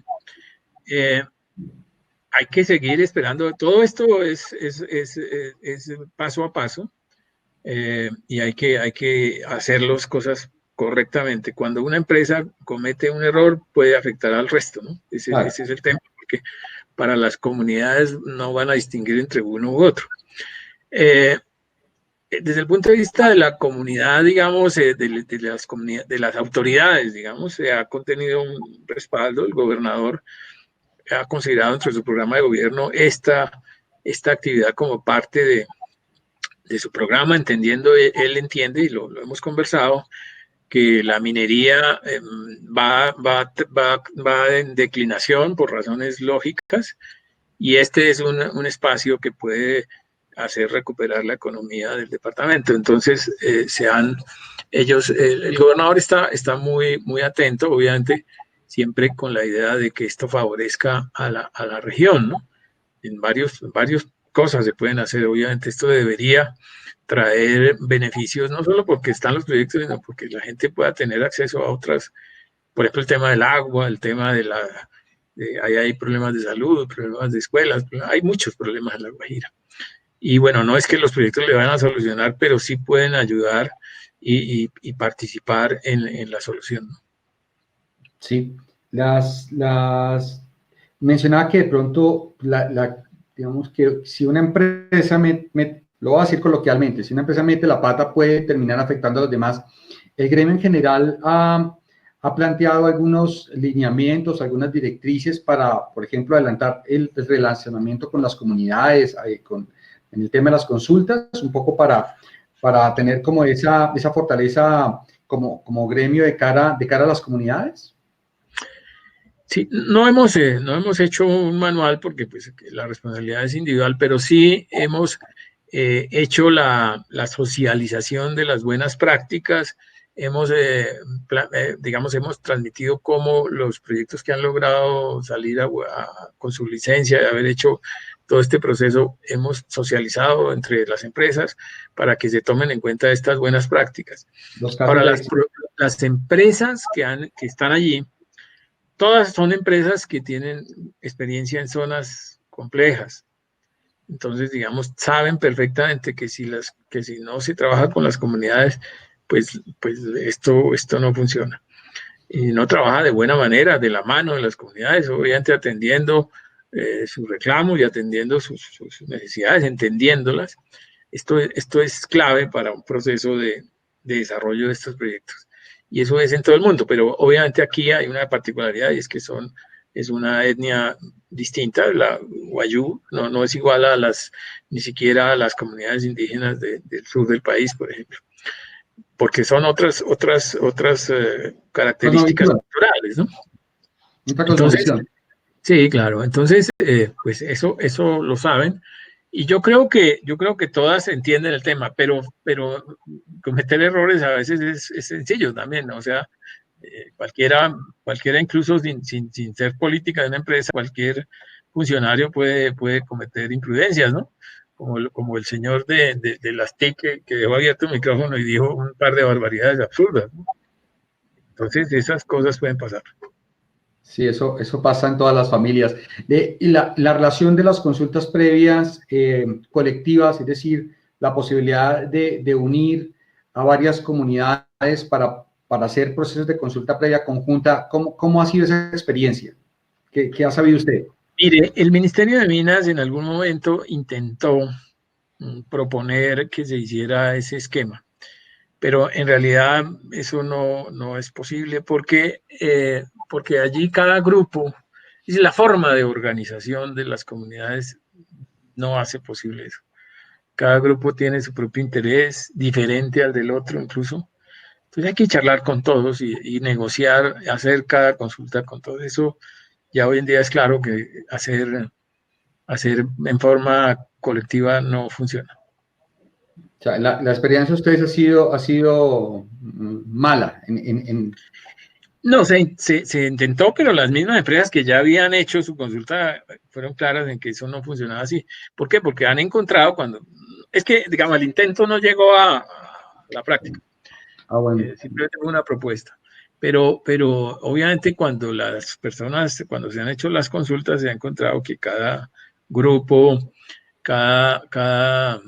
B: Hay que seguir esperando, todo esto es paso a paso y hay que hacer las cosas correctamente. Cuando una empresa comete un error puede afectar al resto, ¿no?
A: Claro.
B: Ese es el tema, porque para las comunidades no van a distinguir entre uno u otro. Desde el punto de vista de la comunidad, digamos, de las autoridades, digamos, se ha contenido un respaldo. El gobernador ha considerado dentro de su programa de gobierno esta actividad como parte de su programa, entendiendo, él entiende, y lo hemos conversado, que la minería va en declinación por razones lógicas, y este es un espacio que puede hacer recuperar la economía del departamento. Entonces, el gobernador está muy atento, obviamente, siempre con la idea de que esto favorezca a la región, ¿no? En varias cosas se pueden hacer, obviamente esto debería traer beneficios, no solo porque están los proyectos, sino porque la gente pueda tener acceso a otras, por ejemplo, el tema del agua, el tema ahí hay problemas de salud, problemas de escuelas, hay muchos problemas en La Guajira. Y bueno, no es que los proyectos le van a solucionar, pero sí pueden ayudar y participar en la solución, ¿no?
A: Sí, mencionaba que de pronto, digamos que si una empresa, lo voy a decir coloquialmente, si una empresa mete la pata puede terminar afectando a los demás. El gremio en general ha planteado algunos lineamientos, algunas directrices para, por ejemplo, adelantar el relacionamiento con las comunidades, en el tema de las consultas, un poco para tener como esa fortaleza como gremio de cara a las comunidades.
B: Sí, no hemos hecho un manual porque pues, la responsabilidad es individual, pero sí hemos hecho la socialización de las buenas prácticas. Digamos, hemos transmitido cómo los proyectos que han logrado salir con su licencia de haber hecho todo este proceso, hemos socializado entre las empresas para que se tomen en cuenta estas buenas prácticas. Ahora, las empresas que están allí, todas son empresas que tienen experiencia en zonas complejas. Entonces, digamos, saben perfectamente que si no se trabaja con las comunidades, pues esto no funciona. Y no trabaja de buena manera, de la mano de las comunidades, obviamente atendiendo sus reclamos y atendiendo sus necesidades, entendiéndolas. Esto es clave para un proceso de desarrollo de estos proyectos. Y eso es en todo el mundo, pero obviamente aquí hay una particularidad y es que es una etnia distinta. La Wayuu no es igual ni siquiera a las comunidades indígenas del sur del país, por ejemplo, porque son otras características culturales, ¿no? Entonces, sí, claro. Entonces, pues eso lo saben. Y yo creo que todas entienden el tema, pero cometer errores a veces es sencillo también, ¿no? O sea, cualquiera incluso sin ser política de una empresa, cualquier funcionario puede cometer imprudencias, ¿no? como el señor de las TIC que dejó abierto el micrófono y dijo un par de barbaridades absurdas, ¿no? Entonces, esas cosas pueden pasar.
A: Sí, eso pasa en todas las familias. Y la relación de las consultas previas colectivas, es decir, la posibilidad de unir a varias comunidades para hacer procesos de consulta previa conjunta, ¿cómo ha sido esa experiencia? ¿Qué ha sabido usted?
B: Mire, el Ministerio de Minas en algún momento intentó proponer que se hiciera ese esquema, pero en realidad eso no es posible porque allí cada grupo, y la forma de organización de las comunidades no hace posible eso. Cada grupo tiene su propio interés, diferente al del otro incluso. Entonces hay que charlar con todos y negociar, hacer cada consulta con todo eso. Ya hoy en día es claro que hacer en forma colectiva no funciona.
A: O sea, la experiencia de ustedes ha sido mala.
B: No, se intentó, pero las mismas empresas que ya habían hecho su consulta fueron claras en que eso no funcionaba así. ¿Por qué? Porque han encontrado es que, digamos, el intento no llegó a la práctica.
A: Bueno.
B: Simplemente fue una propuesta. Pero obviamente cuando cuando se han hecho las consultas, se ha encontrado que cada grupo, cada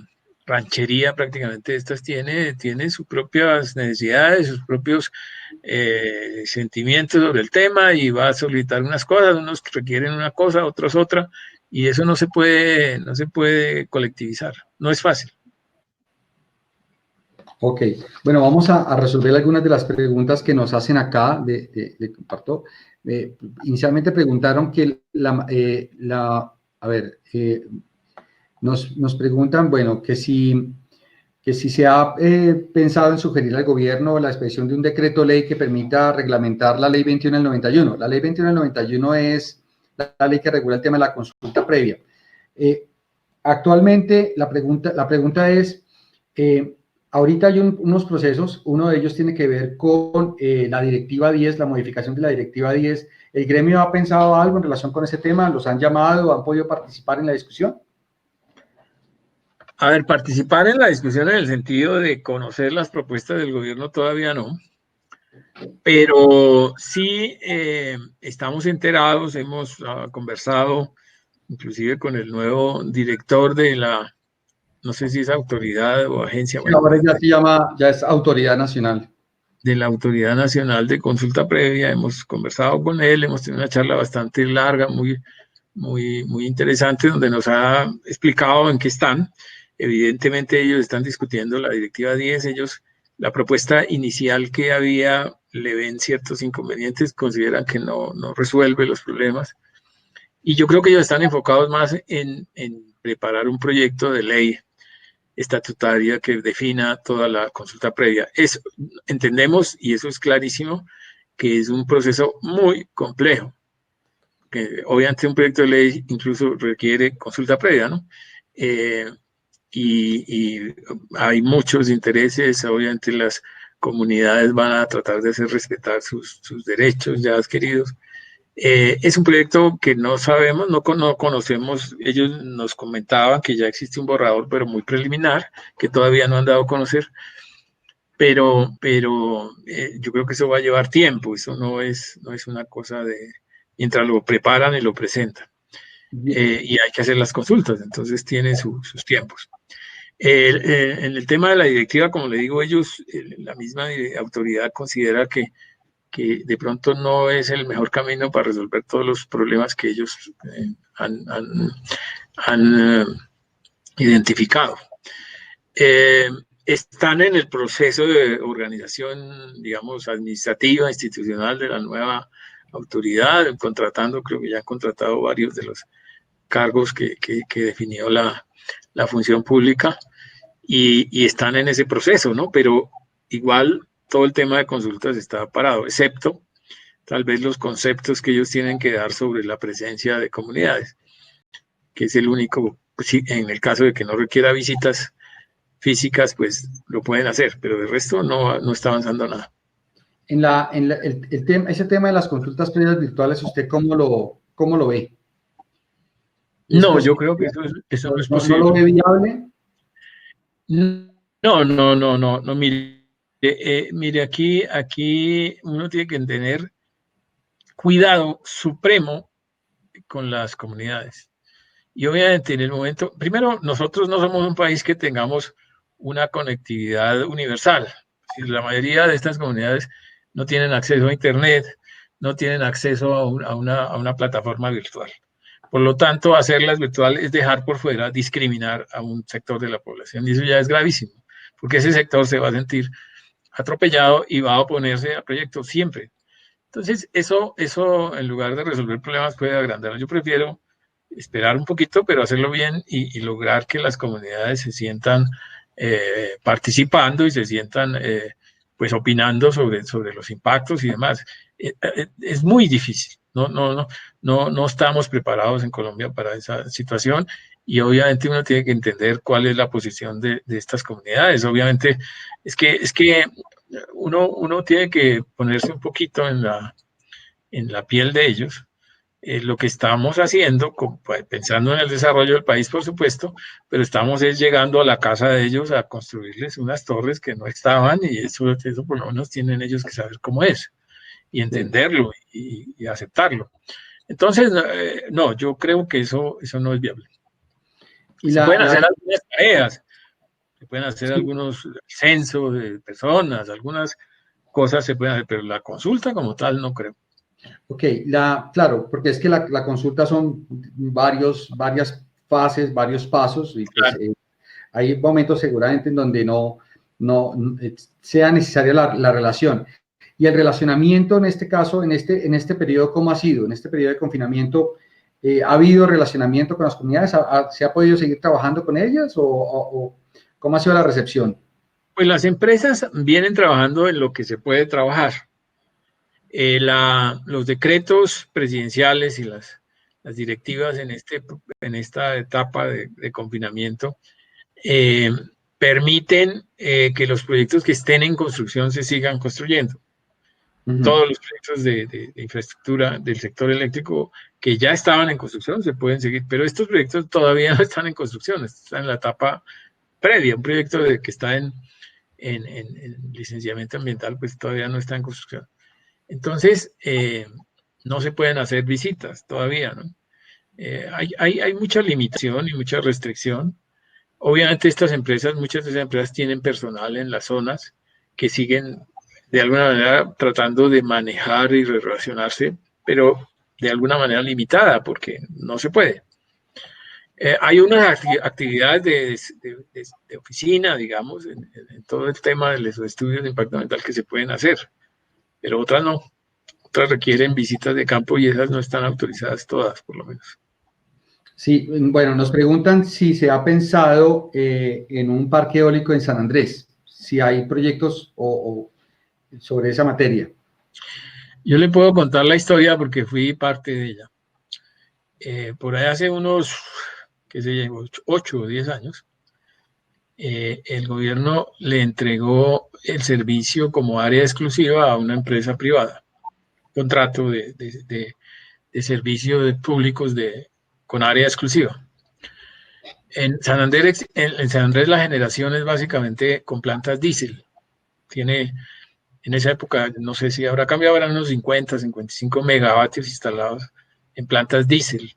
B: ranchería prácticamente estas tiene sus propias necesidades, sus propios sentimientos sobre el tema y va a solicitar unas cosas, unos requieren una cosa, otros otra, y eso no se puede colectivizar, no es fácil.
A: Ok, bueno, vamos a resolver algunas de las preguntas que nos hacen acá de comparto. Inicialmente preguntaron nos preguntan, bueno, que si se ha pensado en sugerir al gobierno la expedición de un decreto ley que permita reglamentar la ley 21 del 91. La ley 21 del 91 es la ley que regula el tema de la consulta previa. Actualmente la pregunta es, ahorita hay unos procesos, uno de ellos tiene que ver con la Directiva 10, la modificación de la Directiva 10. ¿El gremio ha pensado algo en relación con ese tema? ¿Los han llamado? ¿Han podido participar en la discusión?
B: A ver, participar en la discusión en el sentido de conocer las propuestas del gobierno todavía no, pero sí estamos enterados, hemos conversado inclusive con el nuevo director de no sé si es autoridad o agencia,
A: Sí,
B: bueno,
A: ahora ya es Autoridad Nacional.
B: de la Autoridad Nacional de Consulta Previa, hemos conversado con él, hemos tenido una charla bastante larga, muy interesante, donde nos ha explicado en qué están. Evidentemente ellos están discutiendo la Directiva 10, la propuesta inicial que había le ven ciertos inconvenientes, consideran que no resuelve los problemas. Y yo creo que ellos están enfocados más en preparar un proyecto de ley estatutaria que defina toda la consulta previa. Entendemos, y eso es clarísimo, que es un proceso muy complejo, que obviamente un proyecto de ley incluso requiere consulta previa, ¿no? Y hay muchos intereses, obviamente las comunidades van a tratar de hacer respetar sus derechos ya adquiridos. Es un proyecto que no sabemos, no conocemos. Ellos nos comentaban que ya existe un borrador, pero muy preliminar, que todavía no han dado a conocer. Pero yo creo que eso va a llevar tiempo. Eso no es una cosa mientras lo preparan y lo presentan. Y hay que hacer las consultas, entonces tiene sus tiempos. En el tema de la directiva, como le digo, la misma autoridad considera que de pronto no es el mejor camino para resolver todos los problemas que ellos han identificado. Están en el proceso de organización, digamos, administrativa, institucional de la nueva autoridad, creo que ya han contratado varios de los cargos que definió la función pública y están en ese proceso, ¿no? Pero igual todo el tema de consultas está parado, excepto tal vez los conceptos que ellos tienen que dar sobre la presencia de comunidades, que es el único, en el caso de que no requiera visitas físicas, pues lo pueden hacer, pero de resto no está avanzando nada.
A: Ese tema de las consultas previas virtuales, ¿usted cómo lo ve?
B: No,
A: ¿Es
B: yo creo que
A: posible?
B: eso no es
A: No lo
B: posible.
A: ve viable?
B: No, no, no, no, no, mire, mire, aquí uno tiene que tener cuidado supremo con las comunidades. Y obviamente en el momento, primero, nosotros no somos un país que tengamos una conectividad universal. La mayoría de estas comunidades no tienen acceso a Internet, no tienen acceso a una plataforma virtual. Por lo tanto, hacerlas virtuales es dejar por fuera, discriminar a un sector de la población. Y eso ya es gravísimo, porque ese sector se va a sentir atropellado y va a oponerse a proyectos siempre. Entonces, eso en lugar de resolver problemas puede agrandar. Yo prefiero esperar un poquito, pero hacerlo bien y lograr que las comunidades se sientan participando y se sientan pues opinando sobre los impactos y demás. Es muy difícil. No estamos preparados en Colombia para esa situación y obviamente uno tiene que entender cuál es la posición de estas comunidades. Obviamente es que uno tiene que ponerse un poquito en la piel de ellos. Lo que estamos haciendo, pues, pensando en el desarrollo del país, por supuesto, pero estamos es llegando a la casa de ellos a construirles unas torres que no estaban y eso por lo menos tienen ellos que saber cómo es y
A: Sí.
B: entenderlo y aceptarlo. Entonces, no, yo creo que eso no es viable.
A: Y
B: Se pueden
A: la,
B: hacer algunas tareas, se pueden hacer
A: sí,
B: algunos censos de personas, algunas cosas se pueden hacer, pero la consulta como tal no creo.
A: ok, claro, porque es que la consulta son varias fases, varios pasos, y pues
B: Claro.
A: hay momentos seguramente en donde no sea necesaria la relación. Y el relacionamiento en este caso, en este periodo, ¿cómo ha sido? En este periodo de confinamiento, ¿ha habido relacionamiento con las comunidades? ¿Se ha podido seguir trabajando con ellas o cómo ha sido la recepción?
B: Pues las empresas vienen trabajando en lo que se puede trabajar. Los decretos presidenciales y las directivas en esta etapa de confinamiento eh, permiten que los proyectos que estén en construcción se sigan construyendo.
A: Ujú.
B: Todos los proyectos de infraestructura del sector eléctrico que ya estaban en construcción se pueden seguir, pero estos proyectos todavía no están en construcción, están en la etapa previa. Un proyecto que está en licenciamiento ambiental, pues todavía no está en construcción. Entonces, no se pueden hacer visitas todavía, ¿no? Hay mucha limitación y mucha restricción. Obviamente muchas de estas empresas tienen personal en las zonas que siguen de alguna manera tratando de manejar y relacionarse, pero de alguna manera limitada, porque no se puede. Hay unas actividades de oficina, digamos, en todo el tema de los estudios de impacto ambiental que se pueden hacer, pero otras no. Otras requieren visitas de campo y esas no están autorizadas todas, por lo menos.
A: Sí, bueno, nos preguntan si se ha pensado en un parque eólico en San Andrés, si hay proyectos sobre esa materia.
B: Yo le puedo contar la historia porque fui parte de ella. Por ahí hace unos, qué sé yo, 8 o 10 años, el gobierno le entregó el servicio como área exclusiva a una empresa privada, contrato de servicios públicos con área exclusiva. En San Andrés la generación es básicamente con plantas diésel. Tiene en esa época, no sé si habrá cambiado, eran unos 50, 55 megavatios instalados en plantas diésel.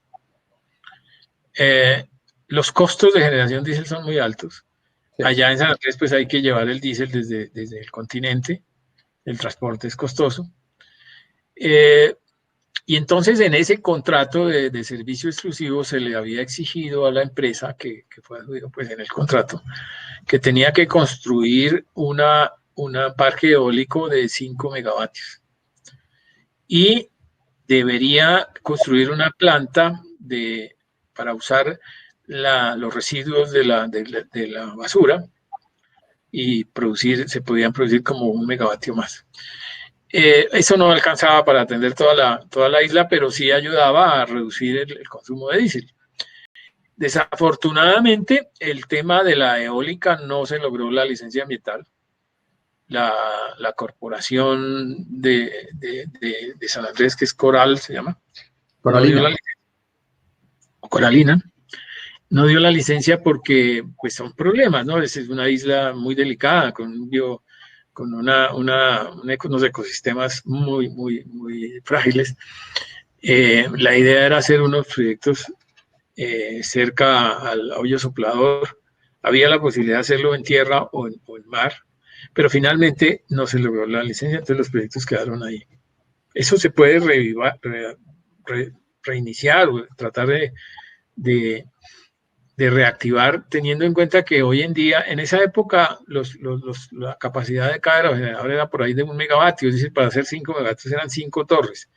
B: Eh, los costos de generación diésel son muy altos.
A: Sí.
B: Allá en San Andrés, pues hay que llevar el diésel desde el continente, el transporte es costoso. Eh, y entonces en ese contrato de servicio exclusivo se le había exigido a la empresa que fue pues, en el contrato que tenía que construir una parque eólico de 5 megavatios y debería construir una planta para usar los residuos de la basura y se podían producir como 1 megavatio más. Eso no alcanzaba para atender toda la isla, pero sí ayudaba a reducir el consumo de diésel. Desafortunadamente, el tema de la eólica no se logró la licencia ambiental. La corporación de San Andrés, que es Coral, se llama, no dio
A: Coralina.
B: la Coralina, no dio la licencia porque pues son problemas, ¿no? Es una isla muy delicada, con unos ecosistemas muy frágiles. La idea era hacer unos proyectos cerca al hoyo soplador. Había la posibilidad de hacerlo en tierra o en mar, pero finalmente no se logró la licencia, entonces los proyectos quedaron ahí. Eso se puede reiniciar o tratar de, de reactivar, teniendo en cuenta que hoy en día, en esa época, la capacidad de cada aerogenerador era por ahí de 1 megavatio, es decir, para hacer 5 megavatios eran 5 torres.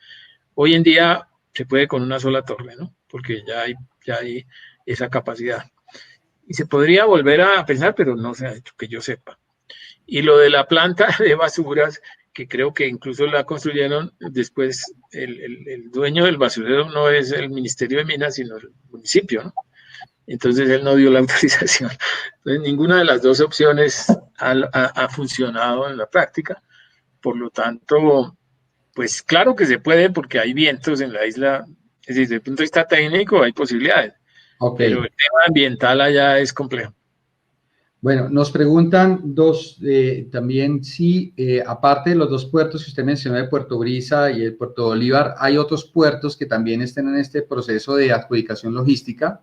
B: Hoy en día se puede con una sola torre, ¿no? Porque ya hay esa capacidad. Y se podría volver a pensar, pero no se ha hecho que yo sepa. Y lo de la planta de basuras, que creo que incluso la construyeron después, el dueño del basurero no es el Ministerio de Minas, sino el municipio, ¿no? Entonces él no dio la autorización. Entonces ninguna de las dos opciones ha funcionado en la práctica. Por lo tanto, pues claro que se puede porque hay vientos en la isla. Es decir, desde el punto de vista técnico hay posibilidades,
A: Ok.
B: pero el tema ambiental allá es complejo.
A: Bueno, nos preguntan también si, aparte de los dos puertos que usted mencionó, de Puerto Brisa y el Puerto Bolívar, hay otros puertos que también estén en este proceso de adjudicación logística,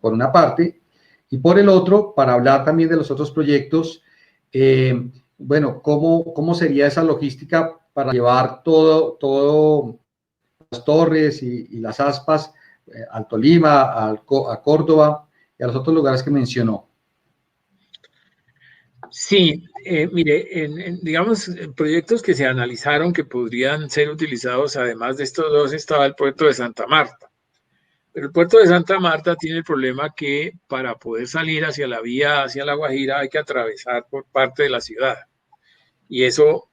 A: por una parte, y por el otro, para hablar también de los otros proyectos, bueno, ¿cómo sería esa logística para llevar todo las torres y las aspas al Tolima, a Córdoba y a los otros lugares que mencionó?
B: Sí, mire, digamos, proyectos que se analizaron que podrían ser utilizados, además de estos dos, estaba el puerto de Santa Marta. Pero el puerto de Santa Marta tiene el problema que para poder salir hacia la vía, hacia La Guajira, hay que atravesar por parte de la ciudad. Y eso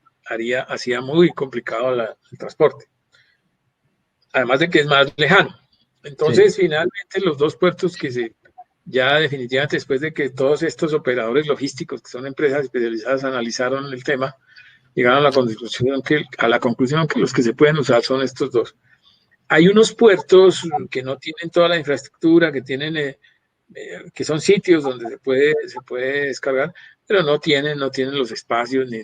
B: hacía muy complicado el transporte. Además de que es más lejano.
A: Sí.
B: Entonces, finalmente, los dos puertos ya definitivamente después de que todos estos operadores logísticos, que son empresas especializadas, analizaron el tema, llegaron a la conclusión que los que se pueden usar son estos dos. Hay unos puertos que no tienen toda la infraestructura, que son sitios donde se puede descargar, pero no tienen los espacios ni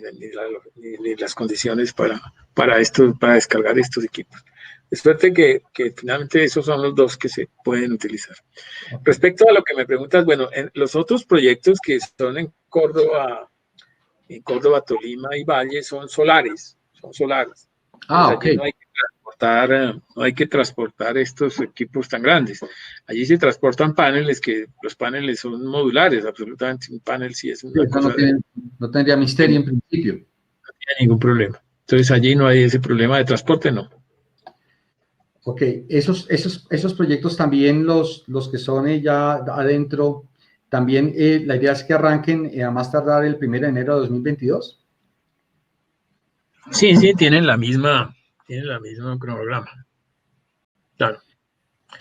B: las condiciones para descargar estos equipos. Es suerte que finalmente esos son los dos que se pueden utilizar.
A: Okay.
B: Respecto a lo que me preguntas, bueno, los otros proyectos que son en Córdoba, Tolima y Valle son solares. Entonces
A: Ok.
B: allí no hay que transportar estos equipos tan grandes. Allí se transportan paneles que los paneles son modulares, absolutamente. Un panel sí es
A: Sí,
B: una
A: eso
B: cosa
A: no tendría
B: que
A: misterio
B: no
A: en principio.
B: tiene ningún problema. Entonces allí no hay ese problema de transporte, no.
A: Ok, esos proyectos también los que son ya adentro, también la idea es que arranquen a más tardar el 1 de enero de 2022.
B: Sí, tienen la misma cronograma. Claro,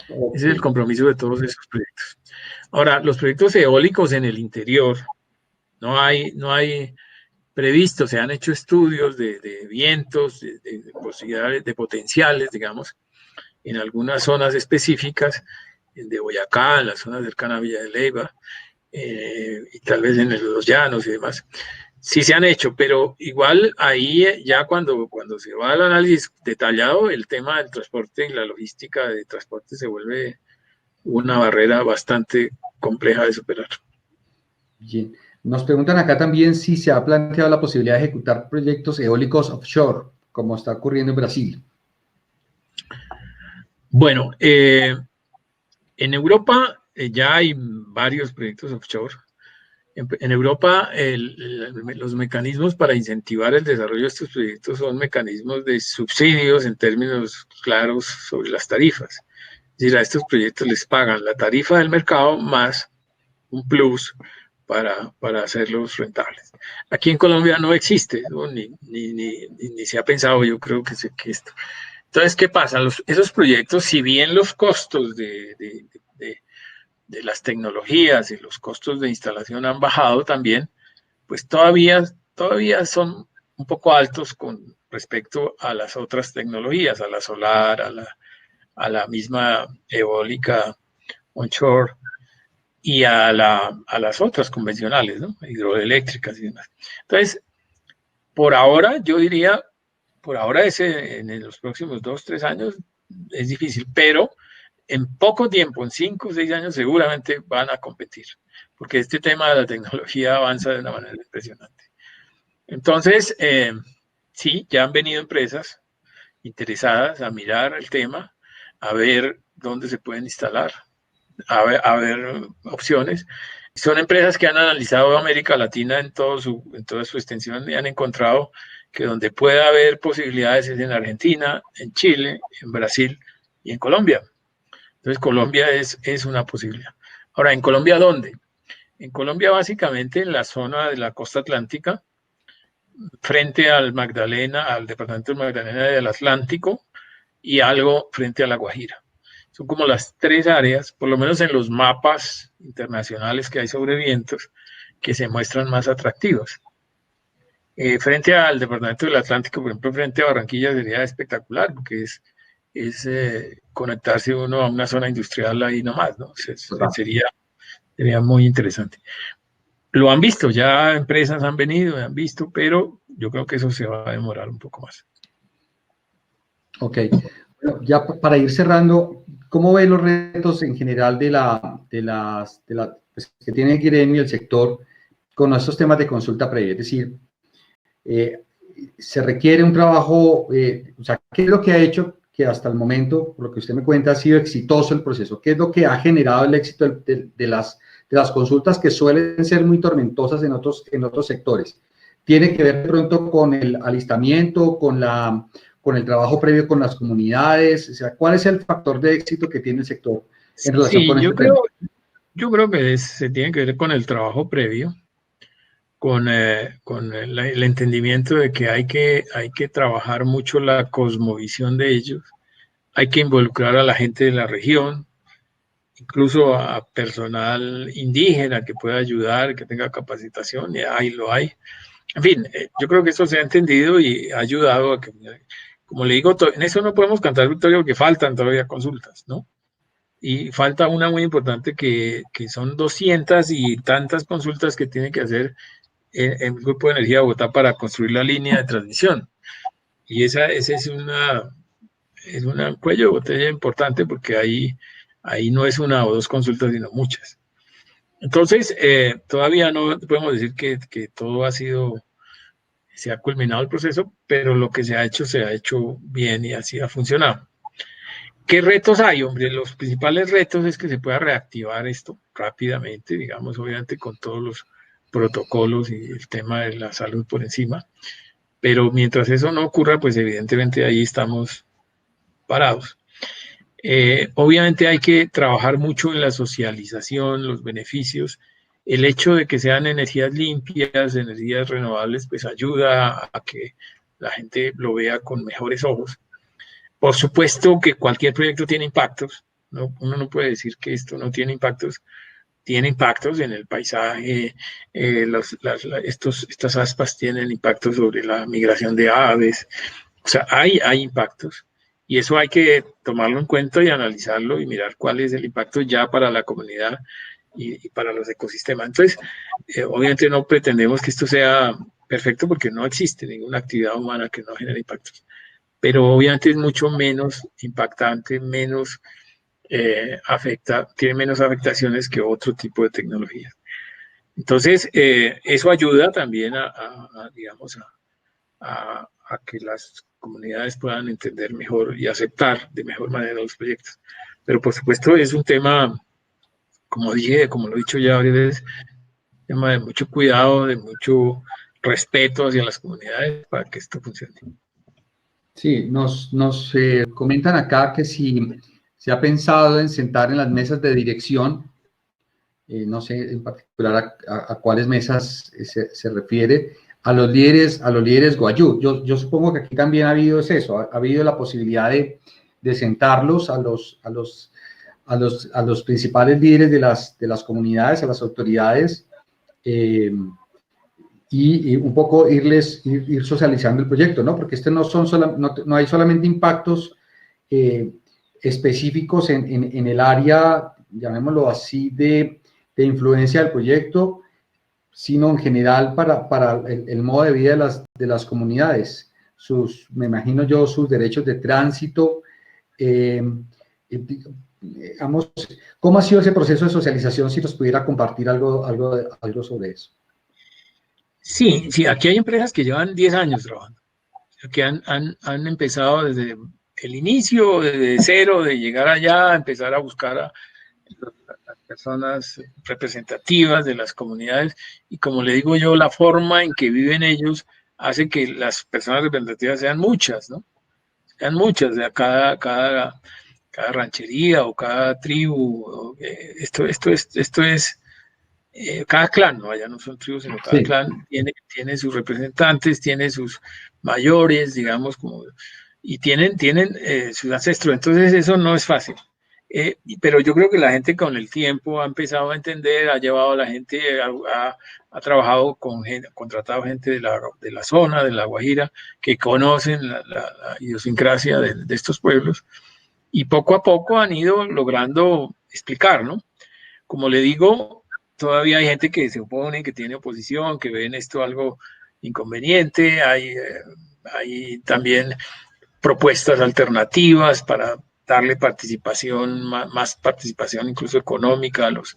A: Ok,
B: ese es el compromiso de todos esos proyectos. Ahora, los proyectos eólicos en el interior, no hay previsto, se han hecho estudios de vientos, de posibilidades, de potenciales, digamos, en algunas zonas específicas de Boyacá, en la zona cercana a Villa de Leyva, y tal vez en los llanos y demás. Sí se han hecho, pero igual ahí ya cuando se va al análisis detallado, el tema del transporte y la logística de transporte se vuelve una barrera bastante compleja de superar.
A: bien. Nos preguntan acá también si se ha planteado la posibilidad de ejecutar proyectos eólicos offshore, como está ocurriendo en Brasil.
B: Bueno, en Europa ya hay varios proyectos offshore. En Europa, los mecanismos para incentivar el desarrollo de estos proyectos son mecanismos de subsidios en términos claros sobre las tarifas. Es decir, a estos proyectos les pagan la tarifa del mercado más un plus para hacerlos rentables. Aquí en Colombia no existe, ¿no? Ni se ha pensado, yo creo que esto. Entonces, ¿qué pasa? Esos proyectos, si bien los costos de las tecnologías y los costos de instalación han bajado también, pues todavía son un poco altos con respecto a las otras tecnologías, a la solar, a la misma eólica onshore, y a las otras convencionales, ¿no? Hidroeléctricas y demás. Entonces, por ahora, yo diría, por ahora en los próximos 2, 3 años es difícil, pero en poco tiempo, en 5 o 6 años, seguramente van a competir, porque este tema de la tecnología avanza de una manera impresionante. Entonces, sí, ya han venido empresas interesadas a mirar el tema, a ver dónde se pueden instalar, a ver opciones. Son empresas que han analizado América Latina en toda su extensión y han encontrado que donde puede haber posibilidades es en Argentina, en Chile, en Brasil y en Colombia. Entonces Colombia es una posibilidad. Ahora, ¿en Colombia dónde? En Colombia básicamente en la zona de la costa atlántica, frente al Magdalena, al departamento del Magdalena y del Atlántico, y algo frente a La Guajira. Son como las 3 áreas, por lo menos en los mapas internacionales que hay sobre vientos, que se muestran más atractivas. Frente al departamento del Atlántico, por ejemplo, frente a Barranquilla sería espectacular, porque es conectarse uno a una zona industrial ahí nomás, ¿no? Sería muy interesante. Lo han visto, ya empresas han venido, han visto, pero yo creo que eso se va a demorar un poco más.
A: Ok. Bueno, ya para ir cerrando, ¿cómo ve los retos en general pues, que tiene el gremio y el sector con estos temas de consulta previa? Es decir, se requiere un trabajo, o sea, ¿qué es lo que ha hecho que hasta el momento, por lo que usted me cuenta, ha sido exitoso el proceso? ¿Qué es lo que ha generado el éxito de las consultas que suelen ser muy tormentosas en otros sectores? ¿Tiene que ver de pronto con el alistamiento, con el trabajo previo con las comunidades? O sea, ¿cuál es el factor de éxito que tiene el sector en relación con este tema?
B: Yo creo que se tiene que ver con el trabajo previo, con el entendimiento de que hay que trabajar mucho la cosmovisión de ellos, hay que involucrar a la gente de la región, incluso a personal indígena que pueda ayudar, que tenga capacitación, y ahí lo hay. En fin, yo creo que eso se ha entendido y ha ayudado a que, como le digo, en eso no podemos cantar victoria porque faltan todavía consultas, ¿no? Y falta una muy importante que son 200 y tantas consultas que tiene que hacer el Grupo de Energía de Bogotá para construir la línea de transmisión. Y ese es un cuello de botella importante porque ahí no es una o 2 consultas, sino muchas. Entonces, todavía no podemos decir que todo se ha culminado el proceso, pero lo que se ha hecho bien y así ha funcionado. ¿Qué retos hay, hombre? Los principales retos es que se pueda reactivar esto rápidamente, digamos, obviamente con todos los protocolos y el tema de la salud por encima, pero mientras eso no ocurra, pues evidentemente ahí estamos parados. Obviamente hay que trabajar mucho en la socialización, los beneficios. El hecho de que sean energías limpias, energías renovables, pues ayuda a que la gente lo vea con mejores ojos. Por supuesto que cualquier proyecto tiene impactos, ¿no? Uno no puede decir que esto no tiene impactos en el paisaje, estas aspas tienen impactos sobre la migración de aves, o sea, hay impactos y eso hay que tomarlo en cuenta y analizarlo y mirar cuál es el impacto ya para la comunidad y para los ecosistemas. Entonces, obviamente no pretendemos que esto sea perfecto porque no existe ninguna actividad humana que no genere impactos, pero obviamente es mucho menos impactante, tiene menos afectaciones que otro tipo de tecnologías. Entonces, eso ayuda también digamos, a que las comunidades puedan entender mejor y aceptar de mejor manera los proyectos. Pero por supuesto es un tema, como lo he dicho ya varias veces, un tema de mucho cuidado, de mucho respeto hacia las comunidades para que esto funcione.
A: Sí, nos comentan acá que si se ha pensado en sentar en las mesas de dirección, no sé en particular a cuáles mesas se refiere, a los líderes Guayú. Yo supongo que aquí también ha habido eso, ha habido la posibilidad de sentarlos a los principales líderes de las comunidades, a las autoridades, y un poco ir socializando el proyecto, ¿no? Porque no hay solamente impactos específicos en el área llamémoslo así, de influencia del proyecto, sino en general para el modo de vida de las comunidades, me imagino yo, sus derechos de tránsito. Digamos, ¿cómo ha sido ese proceso de socialización? Si nos pudiera compartir algo sobre eso.
B: Sí, sí, aquí hay empresas que llevan 10 años trabajando, que han empezado desde el inicio, desde cero, de llegar allá, empezar a buscar a las personas representativas de las comunidades, y como le digo yo, la forma en que viven ellos hace que las personas representativas sean muchas, ¿no? Sean muchas, de cada ranchería o cada tribu. Esto es cada clan, ¿no? Allá no son tribus, sino cada
A: Sí.
B: clan tiene sus representantes, tiene sus mayores, digamos, y tienen sus ancestros. Entonces eso no es fácil. Pero yo creo que la gente con el tiempo ha empezado a entender, ha llevado a la gente, ha trabajado contratado gente de la zona, de La Guajira, que conocen la idiosincrasia de estos pueblos, y poco a poco han ido logrando explicar, ¿no? Como le digo, todavía hay gente que se opone, que tiene oposición, que ven esto algo inconveniente, hay también propuestas alternativas para darle participación, más participación incluso económica a los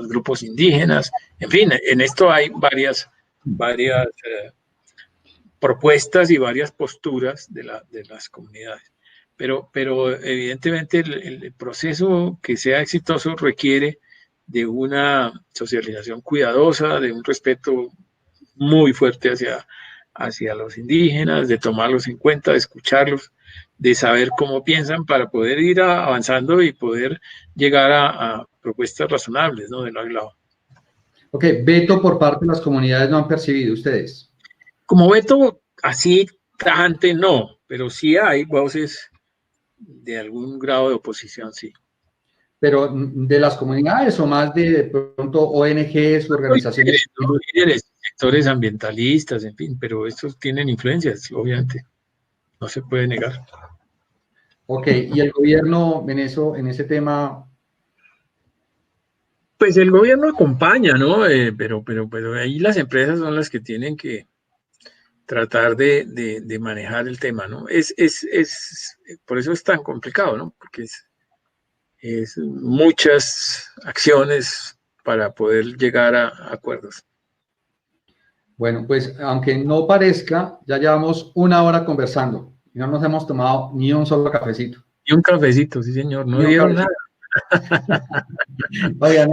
B: grupos indígenas. En fin, en esto hay varias propuestas y varias posturas de las comunidades. Pero evidentemente el proceso que sea exitoso requiere de una socialización cuidadosa, de un respeto muy fuerte hacia los indígenas, de tomarlos en cuenta, de escucharlos, de saber cómo piensan para poder ir avanzando y poder llegar a propuestas razonables, ¿no? De lado y lado.
A: Ok, veto por parte de las comunidades no han percibido ustedes.
B: Como veto así tajante, no, pero sí hay voces de algún grado de oposición, sí.
A: Pero de las comunidades o más de pronto ONGs, organizaciones.
B: Los líderes, sectores ambientalistas, en fin, pero estos tienen influencias, obviamente, no se puede negar.
A: Ok, y el gobierno en ese tema.
B: Pues el gobierno acompaña, ¿no? Pero ahí las empresas son las que tienen que tratar de manejar el tema, ¿no? Por eso es tan complicado, ¿no? Porque es muchas acciones para poder llegar a acuerdos.
A: Bueno, pues aunque no parezca, ya llevamos una hora conversando y no nos hemos tomado ni un solo cafecito.
B: Y un cafecito, sí, señor, no
A: Ni un
B: dieron
A: cafecito.
B: nada.
A: Oiga,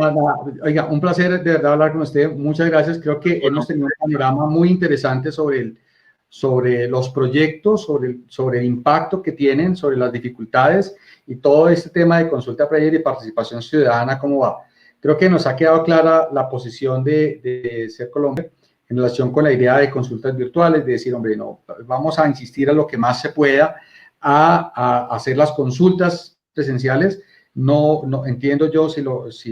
A: oiga, un placer de verdad hablar con usted. Muchas gracias. Creo que hemos tenido un panorama muy interesante sobre los proyectos, sobre el impacto que tienen, sobre las dificultades y todo este tema de consulta previa y participación ciudadana, cómo va. Creo que nos ha quedado clara la posición de Ser Colombia en relación con la idea de consultas virtuales, de decir, hombre, no, vamos a insistir a lo que más se pueda, a hacer las consultas presenciales. No entiendo yo, si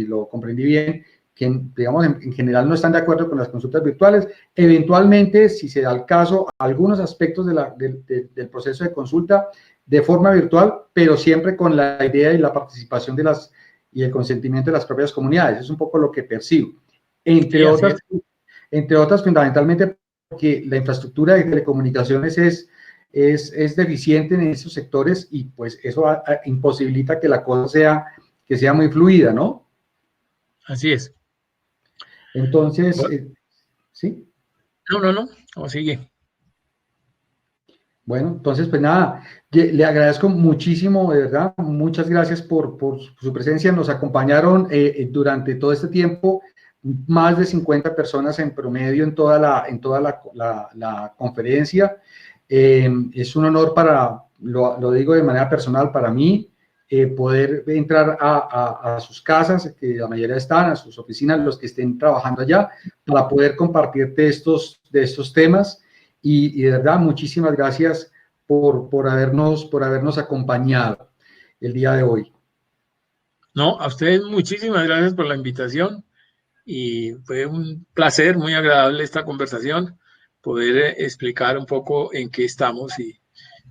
A: lo comprendí bien, que digamos en general no están de acuerdo con las consultas virtuales. Eventualmente, si se da el caso, algunos aspectos del proceso de consulta de forma virtual, pero siempre con la idea y la participación y el consentimiento de las propias comunidades. Es un poco lo que percibo. Entre otras, fundamentalmente porque la infraestructura de telecomunicaciones es deficiente en esos sectores y pues eso imposibilita que la cosa sea muy fluida, ¿no?
B: Así es.
A: Entonces,
B: Bueno,
A: ¿sí?
B: no, ¿cómo sigue?
A: Bueno, entonces, pues nada, le agradezco muchísimo, de verdad, muchas gracias por su presencia. Nos acompañaron durante todo este tiempo más de 50 personas en promedio en toda la conferencia. Es un honor lo digo de manera personal para mí, poder entrar a sus casas, que la mayoría están, a sus oficinas, los que estén trabajando allá, para poder compartir de estos temas. Y de verdad, muchísimas gracias por habernos acompañado el día de hoy.
B: No, a ustedes muchísimas gracias por la invitación y fue un placer, muy agradable esta conversación, poder explicar un poco en qué estamos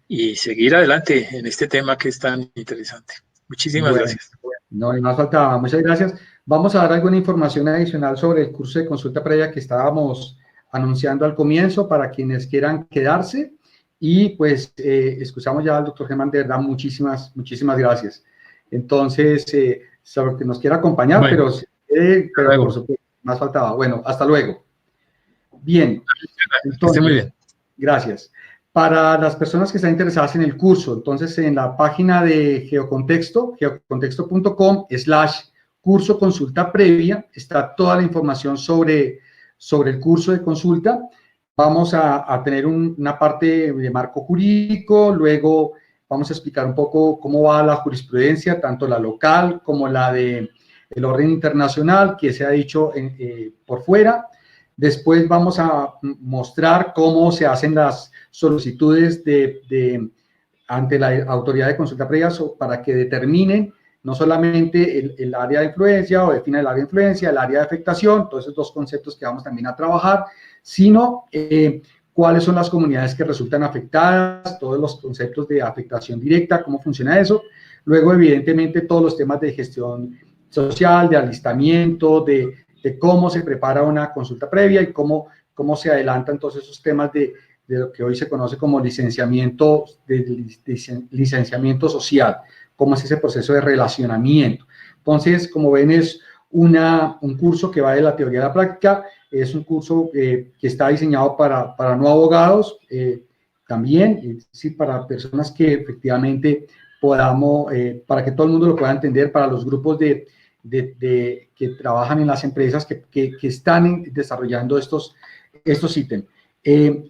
B: y seguir adelante en este tema que es tan interesante. Muchísimas
A: Bueno,
B: gracias.
A: No hay más faltaba. Muchas gracias. Vamos a dar alguna información adicional sobre el curso de consulta previa que estábamos anunciando al comienzo para quienes quieran quedarse. Y pues escuchamos ya al doctor Germán, de verdad, muchísimas gracias. Entonces, sobre que nos quiera acompañar,
B: Bueno,
A: pero por supuesto, más faltaba. Bueno, hasta luego. Bien.
B: Que esté muy bien.
A: Gracias. Para las personas que están interesadas en el curso, entonces en la página de Geocontexto, geocontexto.com/curso consulta previa, está toda la información sobre el curso de consulta. Vamos a tener una parte de marco jurídico, luego vamos a explicar un poco cómo va la jurisprudencia, tanto la local como la del orden internacional, que se ha dicho por fuera. Después vamos a mostrar cómo se hacen las solicitudes ante la autoridad de consulta previa para que determinen no solamente el área de influencia o defina el área de influencia, el área de afectación, todos esos dos conceptos que vamos también a trabajar, sino cuáles son las comunidades que resultan afectadas, todos los conceptos de afectación directa, cómo funciona eso. Luego, evidentemente, todos los temas de gestión social, de alistamiento, de cómo se prepara una consulta previa y cómo se adelantan todos esos temas de lo que hoy se conoce como licenciamiento social, cómo es ese proceso de relacionamiento. Entonces, como ven, es un curso que va de la teoría a la práctica, es un curso que está diseñado para no abogados, también, es decir, para personas que efectivamente podamos, para que todo el mundo lo pueda entender, para los grupos que trabajan en las empresas que están desarrollando estos ítems.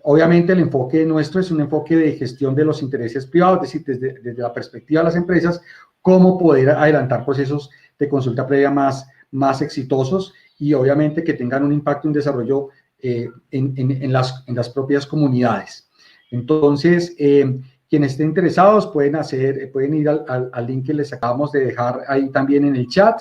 A: Obviamente el enfoque nuestro es un enfoque de gestión de los intereses privados, es decir, desde la perspectiva de las empresas, cómo poder adelantar procesos de consulta previa más exitosos y obviamente que tengan un impacto en desarrollo en las propias comunidades. Entonces, quienes estén interesados pueden ir al link que les acabamos de dejar ahí también en el chat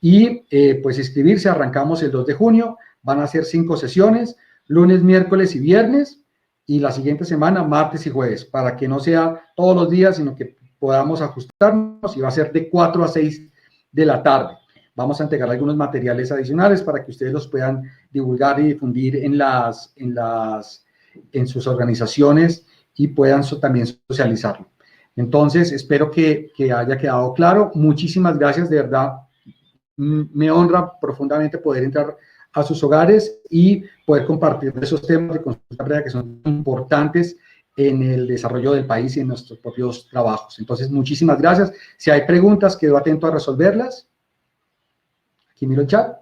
A: y pues inscribirse. Arrancamos el 2 de junio, van a ser 5 sesiones, lunes, miércoles y viernes, y la siguiente semana, martes y jueves, para que no sea todos los días, sino que podamos ajustarnos, y va a ser de 4 a 6 de la tarde. Vamos a entregar algunos materiales adicionales para que ustedes los puedan divulgar y difundir en sus organizaciones y puedan también socializarlo. Entonces, espero que haya quedado claro. Muchísimas gracias, de verdad. Me honra profundamente poder entrar a sus hogares y poder compartir esos temas de consulta previa que son importantes en el desarrollo del país y en nuestros propios trabajos. Entonces, muchísimas gracias. Si hay preguntas, quedo atento a resolverlas. Aquí miro el chat.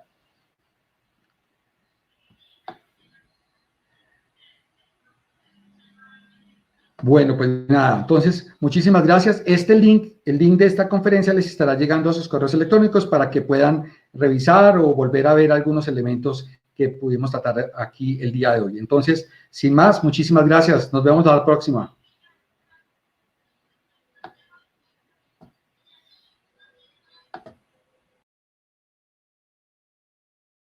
A: Bueno, pues nada, entonces, muchísimas gracias. El link de esta conferencia les estará llegando a sus correos electrónicos para que puedan revisar o volver a ver algunos elementos que pudimos tratar aquí el día de hoy. Entonces, sin más, muchísimas gracias. Nos vemos a la próxima.